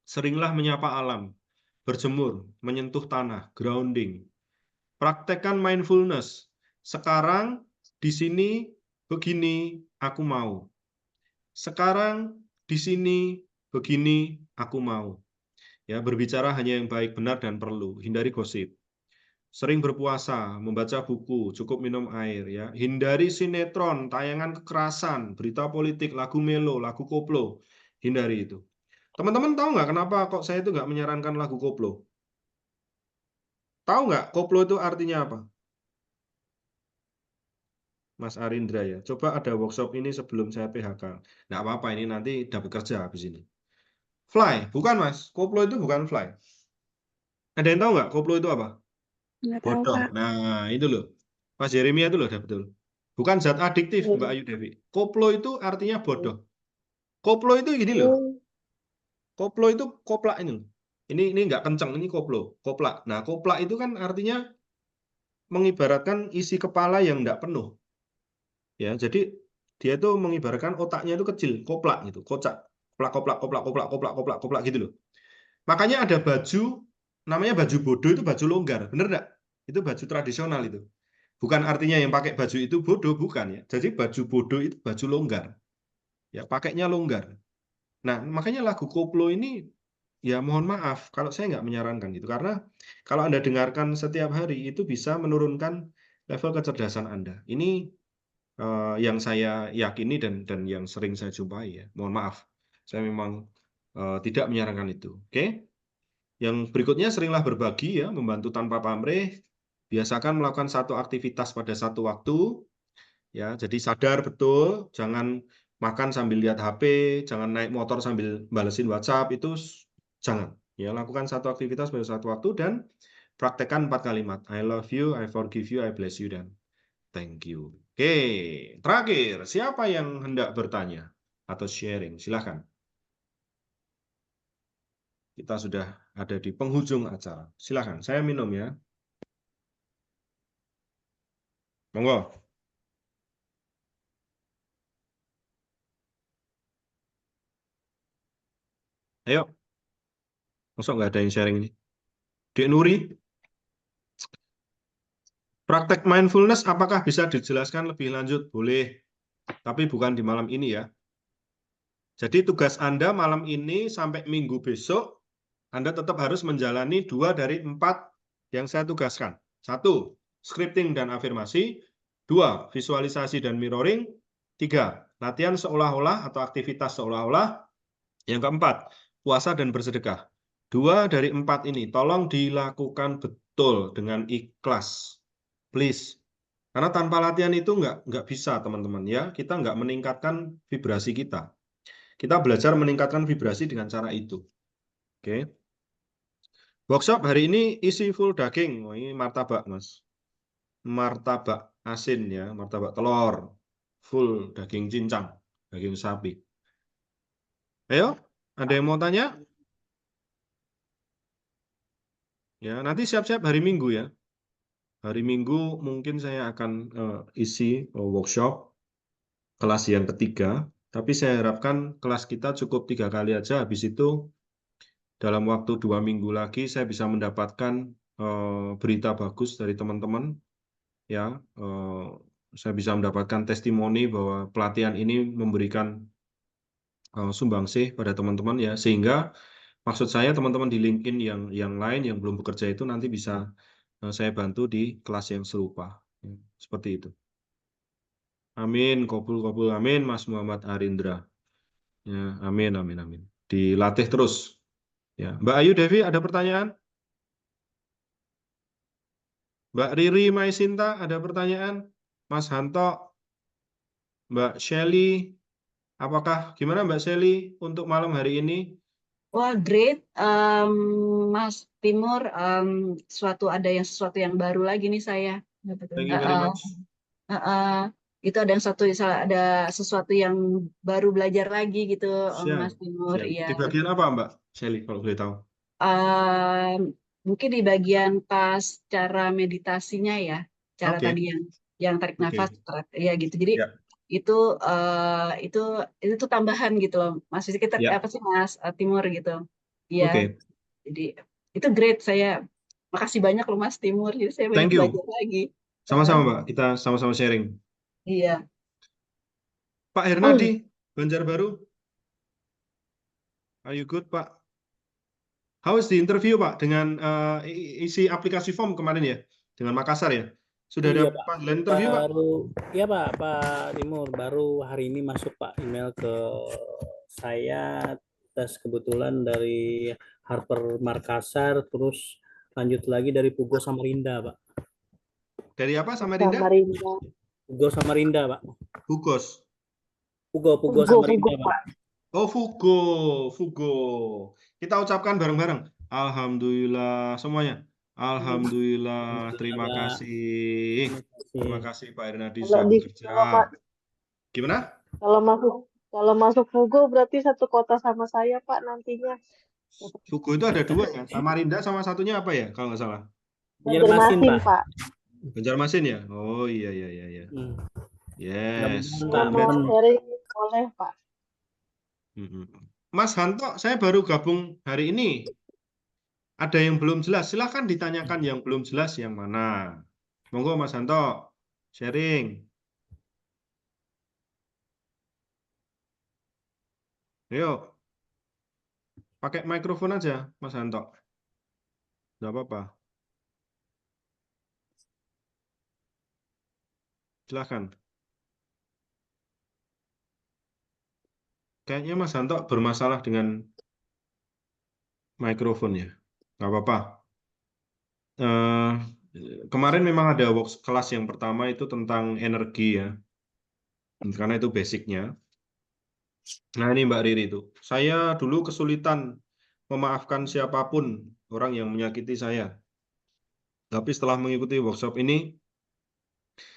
A: Seringlah menyapa alam, berjemur, menyentuh tanah, grounding. Praktekkan mindfulness. Sekarang di sini begini aku mau. Sekarang di sini begini aku mau. Ya, berbicara hanya yang baik, benar, dan perlu. Hindari gosip. Sering berpuasa, membaca buku, cukup minum air. Ya, hindari sinetron, tayangan kekerasan, berita politik, lagu melo, lagu koplo. Hindari itu. Teman-teman tahu nggak kenapa kok saya itu nggak menyarankan lagu koplo? Tahu nggak koplo itu artinya apa? Mas Arindra ya. Coba ada workshop ini sebelum saya PHK. Nggak apa-apa, ini nanti dapat kerja habis ini. Fly, bukan Mas. Koplo itu bukan fly. Ada yang tahu nggak koplo itu apa?
B: Nggak tahu,
A: Bodoh.
B: Kak.
A: Nah, itu loh. Mas Jeremia itu loh, betul. Bukan zat adiktif, Mbak Ayu Dewi. Koplo itu artinya bodoh. Koplo itu gini loh. Koplo itu koplak ini. Ini nggak kenceng, ini koplo. Koplak. Nah, koplak itu kan artinya mengibaratkan isi kepala yang nggak penuh. Ya, jadi dia itu mengibaratkan otaknya itu kecil, koplak gitu, kocak. Koplak, koplak, koplak, koplak, koplak, koplak, koplak gitu loh. Makanya ada baju, namanya baju bodoh itu baju longgar. Bener nggak? Itu baju tradisional itu. Bukan artinya yang pakai baju itu bodoh, bukan ya. Jadi baju bodoh itu baju longgar. Ya, pakainya longgar. Nah, makanya lagu koplo ini, ya mohon maaf, kalau saya nggak menyarankan gitu. Karena kalau Anda dengarkan setiap hari, itu bisa menurunkan level kecerdasan Anda. Ini yang saya yakini dan yang sering saya jumpai ya. Mohon maaf, saya memang tidak menyarankan itu. Oke? Yang berikutnya, seringlah berbagi ya, membantu tanpa pamrih. Biasakan melakukan satu aktivitas pada satu waktu. Ya, jadi sadar betul, jangan makan sambil lihat HP, jangan naik motor sambil balesin WhatsApp, itu jangan. Ya, lakukan satu aktivitas pada satu waktu dan praktekkan 4 kalimat. I love you, I forgive you, I bless you, dan thank you. Oke, terakhir, siapa yang hendak bertanya atau sharing? Silahkan. Kita sudah ada di penghujung acara. Silahkan, saya minum ya. Monggo. Ayo. Masuk nggak ada yang sharing ini? Dek Nuri? Praktek mindfulness apakah bisa dijelaskan lebih lanjut? Boleh, tapi bukan di malam ini ya. Jadi tugas Anda malam ini sampai minggu besok, Anda tetap harus menjalani 2 dari 4 yang saya tugaskan. 1, scripting dan afirmasi. 2, visualisasi dan mirroring. 3, latihan seolah-olah atau aktivitas seolah-olah. Yang keempat, puasa dan bersedekah. 2 dari 4 ini tolong dilakukan betul dengan ikhlas. Please. Karena tanpa latihan itu nggak bisa, teman-teman ya. Kita nggak meningkatkan vibrasi kita. Kita belajar meningkatkan vibrasi dengan cara itu. Oke. Workshop hari ini isi full daging. Oh, ini martabak, Mas. Martabak asin ya, martabak telur. Full daging cincang, daging sapi. Ayo, ada yang mau tanya? Ya, nanti siap-siap hari Minggu ya. Hari Minggu mungkin saya akan isi workshop kelas yang ketiga. Tapi saya harapkan kelas kita cukup 3 kali aja. Habis itu dalam waktu 2 minggu lagi saya bisa mendapatkan berita bagus dari teman-teman. Ya, saya bisa mendapatkan testimoni bahwa pelatihan ini memberikan sumbangsih pada teman-teman ya, sehingga maksud saya teman-teman di LinkedIn yang lain yang belum bekerja itu nanti bisa saya bantu di kelas yang serupa. Ya, seperti itu. Amin, kabul, amin, Mas Muhammad Arindra. Ya, amin, amin, amin. Dilatih terus. Ya, Mbak Ayu Devi ada pertanyaan? Mbak Riri Maisinta ada pertanyaan? Mas Hanto, Mbak Shelly, apakah gimana Mbak Shelly untuk malam hari ini?
G: Wah, great, Mas Timur. Sesuatu yang baru lagi nih saya.
A: Thank you very much.
G: Itu ada sesuatu yang baru belajar lagi gitu, Mas Timur.
A: Siap.
G: Iya.
A: Di bagian apa Mbak Shelly kalau boleh tahu?
G: Mungkin di bagian pas cara meditasinya ya, cara
A: Oke.
G: tadi yang tarik
A: Oke.
G: nafas, ya gitu. Jadi
A: Ya.
G: itu tuh tambahan gitu loh, Mas. Kita
A: Ya.
G: apa sih Mas Timur gitu? Iya.
A: Oke.
G: Jadi itu great. Saya makasih banyak loh Mas Timur. Jadi saya banyak
A: Thank you.
G: belajar lagi.
A: Sama-sama Mbak, kita sama-sama sharing.
G: Iya.
A: Pak Hernadi, Banjarbaru. Are you good, Pak? How is the interview, Pak? Dengan isi aplikasi form kemarin ya, dengan Makassar ya. Sudah
I: Iya,
A: ada
I: Pak.
A: panggilan interview, Pak?
I: Iya, Pak Timur. Baru hari ini masuk, Pak, email ke saya. Tes kebetulan dari Harper Makassar, terus lanjut lagi dari Pugo Samarinda, Pak.
A: Dari apa, Samarinda?
I: Pugo Samarinda, Pak.
A: Hugos.
I: Pugo Samarinda, Pak.
A: Oh, Fugo. Kita ucapkan bareng-bareng. Alhamdulillah semuanya. Alhamdulillah. Terima kasih. Terima kasih Pak Hernadi sudah bekerja. Gimana?
C: Kalau masuk Fugo berarti satu kota sama saya Pak nantinya.
A: Fugo itu ada 2 ya, Samarinda sama satunya apa ya kalau nggak salah?
C: Banjarmasin Pak.
A: Banjarmasin ya? Oh iya. Yes.
C: Mau sharing boleh Pak.
A: Mas Hanto, saya baru gabung hari ini. Ada yang belum jelas, silahkan ditanyakan yang belum jelas yang mana. Monggo Mas Hanto, sharing. Ayo. Pakai mikrofon aja, Mas Hanto. Nggak apa-apa. Silahkan. Kayaknya Mas Hanto bermasalah dengan mikrofon ya. Nggak apa-apa. Kemarin memang ada kelas yang pertama itu tentang energi ya. Karena itu basicnya. Nah ini Mbak Riri itu. Saya dulu kesulitan memaafkan siapapun orang yang menyakiti saya. Tapi setelah mengikuti workshop ini,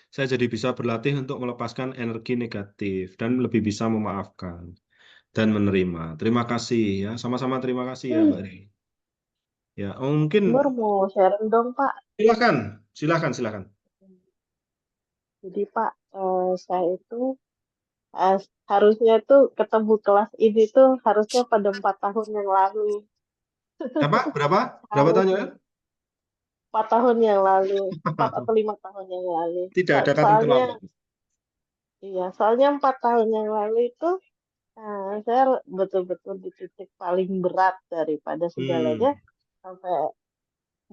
A: saya jadi bisa berlatih untuk melepaskan energi negatif dan lebih bisa memaafkan dan menerima. Terima kasih ya, sama-sama terima kasih ya Mbak Riri. Ya, mungkin
C: Mau sharing dong Pak.
A: silakan.
C: Jadi Pak, saya itu harusnya tuh ketemu kelas ini tuh harusnya pada 4 tahun yang lalu.
A: Berapa tahun ya?
C: 4 tahun yang lalu, 4 atau 5 tahun yang lalu.
A: Tidak ada kata terlambat.
C: Iya, soalnya 4 tahun yang lalu itu saya betul-betul di titik paling berat daripada segalanya, sampai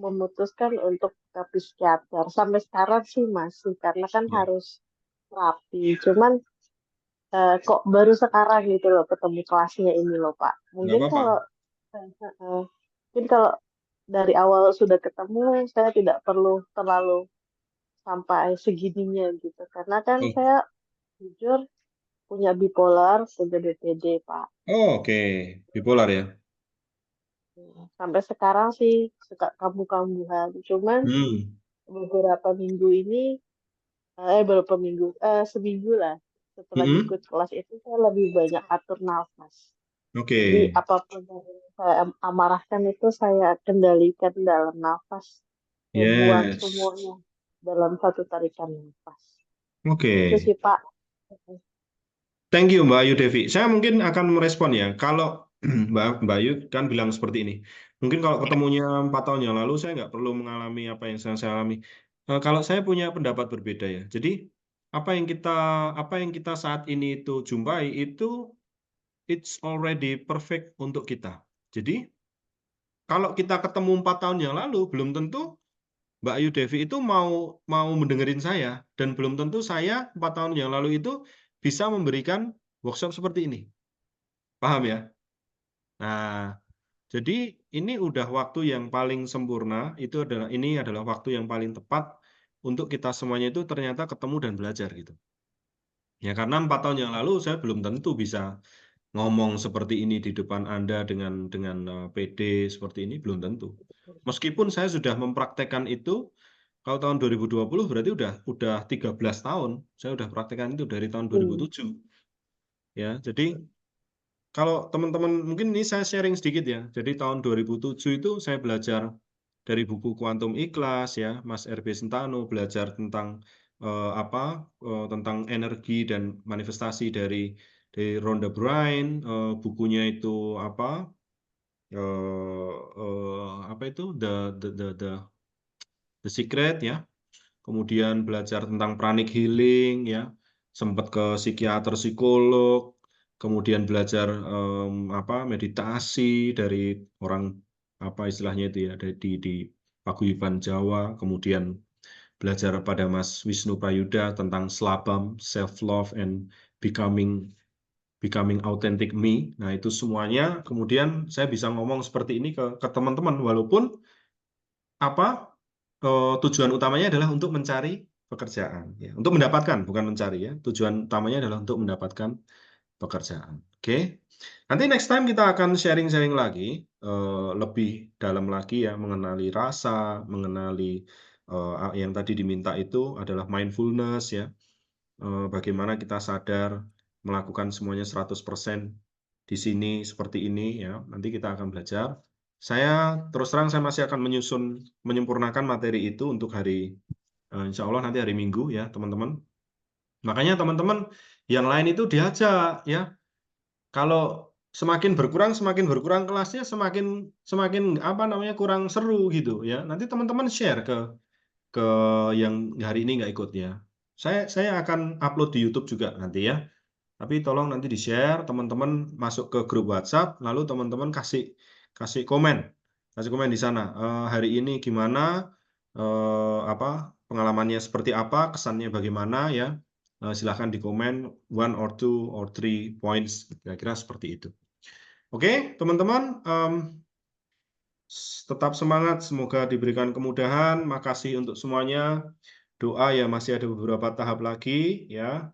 C: memutuskan untuk ke psikiater. Sampai sekarang sih masih, karena kan
A: Ya.
C: harus terapi. Cuman kok baru sekarang gitu loh ketemu kelasnya ini loh Pak.
A: Nggak apa-apa.
C: Mungkin kalau dari awal sudah ketemu, saya tidak perlu terlalu sampai segininya gitu. Karena kan
A: Oh,
C: saya jujur punya bipolar, punya BPD Pak.
A: oke. Bipolar ya.
C: Sampai sekarang sih suka kambuh-kambuhan. Cuman beberapa minggu ini, seminggu lah setelah ikut kelas itu saya lebih banyak atur nafas. Jadi
A: Oke.
C: apapun yang saya amarahkan itu saya kendalikan dalam nafas. Saya buang
A: Yes.
C: semuanya dalam satu tarikan nafas.
A: Oke.
C: Itu sih Pak.
A: Thank you Mbak Ayu Devi. Saya mungkin akan merespon ya. Kalau Mbak Ayu kan bilang seperti ini. Mungkin kalau ketemunya 4 tahun yang lalu, saya nggak perlu mengalami apa yang saya alami. Kalau saya punya pendapat berbeda ya. Jadi apa yang kita saat ini itu jumpai itu it's already perfect untuk kita. Jadi kalau kita ketemu 4 tahun yang lalu, belum tentu Mbak Ayu Devi itu mau mendengerin saya, dan belum tentu saya 4 tahun yang lalu itu bisa memberikan workshop seperti ini. Paham ya? Nah, jadi ini udah waktu yang paling sempurna, ini adalah waktu yang paling tepat untuk kita semuanya itu ternyata ketemu dan belajar gitu. Ya karena 4 tahun yang lalu saya belum tentu bisa ngomong seperti ini di depan Anda dengan PD seperti ini, belum tentu. Meskipun saya sudah mempraktekkan itu, kalau tahun 2020 berarti udah 13 tahun. Saya udah praktekkan itu dari tahun 2007. Ya, jadi kalau teman-teman mungkin ini saya sharing sedikit ya. Jadi tahun 2007 itu saya belajar dari buku Kuantum Ikhlas ya, Mas RB Sentano, belajar tentang tentang energi dan manifestasi dari Rhonda Byrne, bukunya itu The Secret ya. Kemudian belajar tentang pranic healing ya, sempat ke psikiater, psikolog, kemudian belajar meditasi dari orang istilahnya itu ya, di paguyuban Jawa, kemudian belajar pada Mas Wisnu Prayuda tentang selabam, self love and becoming authentic me. Nah, itu semuanya kemudian saya bisa ngomong seperti ini ke teman-teman, walaupun tujuan utamanya adalah untuk mencari pekerjaan, ya. Untuk mendapatkan, bukan mencari ya. Tujuan utamanya adalah untuk mendapatkan pekerjaan. Oke. Nanti next time kita akan sharing-sharing lagi, lebih dalam lagi ya, mengenali rasa, mengenali yang tadi diminta itu adalah mindfulness ya. Bagaimana kita sadar melakukan semuanya 100% di sini seperti ini ya. Nanti kita akan belajar. Saya terus terang saya masih akan menyempurnakan materi itu untuk insya Allah nanti hari Minggu ya teman-teman. Makanya teman-teman yang lain itu diajak ya. Kalau semakin berkurang kelasnya, semakin kurang seru gitu ya. Nanti teman-teman share ke yang hari ini nggak ikut ya. Saya akan upload di YouTube juga nanti ya. Tapi tolong nanti di-share, teman-teman masuk ke grup WhatsApp, lalu teman-teman kasih komen di sana. Hari ini gimana? Pengalamannya seperti apa? Kesannya bagaimana ya? Silahkan di komen 1 or 2 or 3 points, kira-kira seperti itu. Oke, teman-teman, tetap semangat. Semoga diberikan kemudahan. Makasih untuk semuanya. Doa ya masih ada beberapa tahap lagi ya.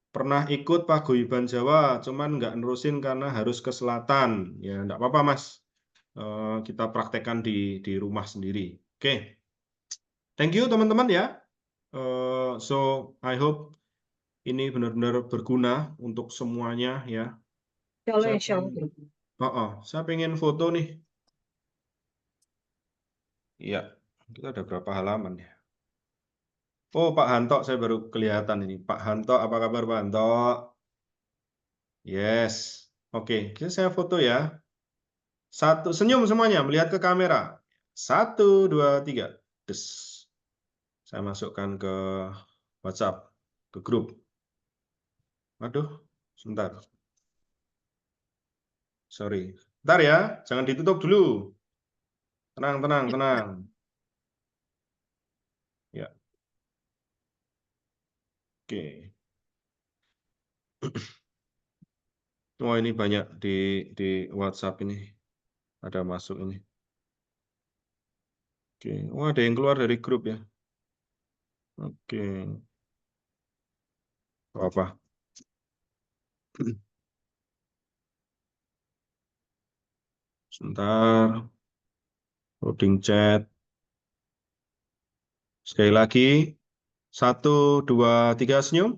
A: Pernah ikut paguyuban Jawa, cuman nggak nerusin karena harus ke selatan. Ya, nggak apa-apa, Mas. Kita praktekkan di rumah sendiri. Oke. Thank you, teman-teman ya. So, I hope ini benar-benar berguna untuk semuanya ya. Saya pengen foto nih. Iya, kita ada berapa halaman ya? Oh, Pak Hanto, saya baru kelihatan ini. Pak Hanto, apa kabar Pak Hanto? Yes. Oke, saya foto ya. Senyum semuanya, melihat ke kamera. 1, 2, 3. Des. Saya masukkan ke WhatsApp, ke grup. Aduh, sebentar. Sorry. Bentar ya, jangan ditutup dulu. Tenang. Ya. Oke. Oh, ini banyak di WhatsApp ini. Ada masuk ini. Oke. Oh, ada yang keluar dari grup ya. Oke. Apa? Sebentar. Loading chat. Sekali lagi. 1, 2, 3 senyum.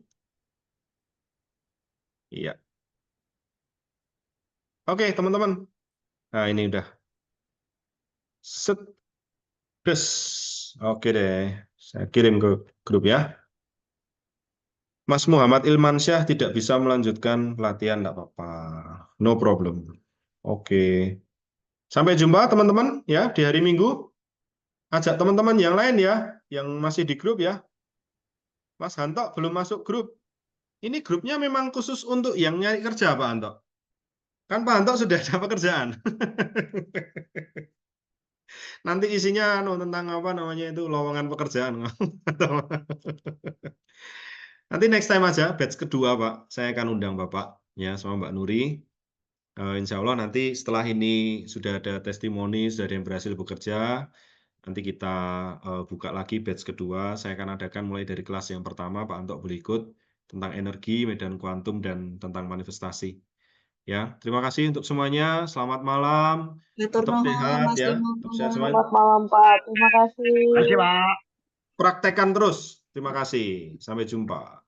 A: Iya. Oke, teman-teman. Nah, ini udah. Set. Des. Oke deh. Saya kirim ke grup ya. Mas Muhammad Ilmansyah tidak bisa melanjutkan pelatihan, enggak apa-apa. No problem. Oke. Sampai jumpa teman-teman ya di hari Minggu. Ajak teman-teman yang lain ya, yang masih di grup ya. Mas Hanto belum masuk grup. Ini grupnya memang khusus untuk yang nyari kerja, Pak Hanto. Kan Pak Hanto sudah ada pekerjaan. Nanti isinya tentang apa namanya itu lowongan pekerjaan. Nanti next time aja, batch kedua, Pak. Saya akan undang Bapak ya sama Mbak Nuri. Insya Allah nanti setelah ini sudah ada testimoni, sudah ada yang berhasil bekerja, nanti kita buka lagi batch kedua. Saya akan adakan mulai dari kelas yang pertama, Pak Anto boleh ikut, tentang energi, medan kuantum, dan tentang manifestasi. Ya, terima kasih untuk semuanya. Selamat malam. Tetap sehat ya. Tetap sehat semuanya.
C: Selamat malam, Pak. Terima kasih.
H: Terima kasih, Pak.
A: Praktekkan terus. Terima kasih. Sampai jumpa.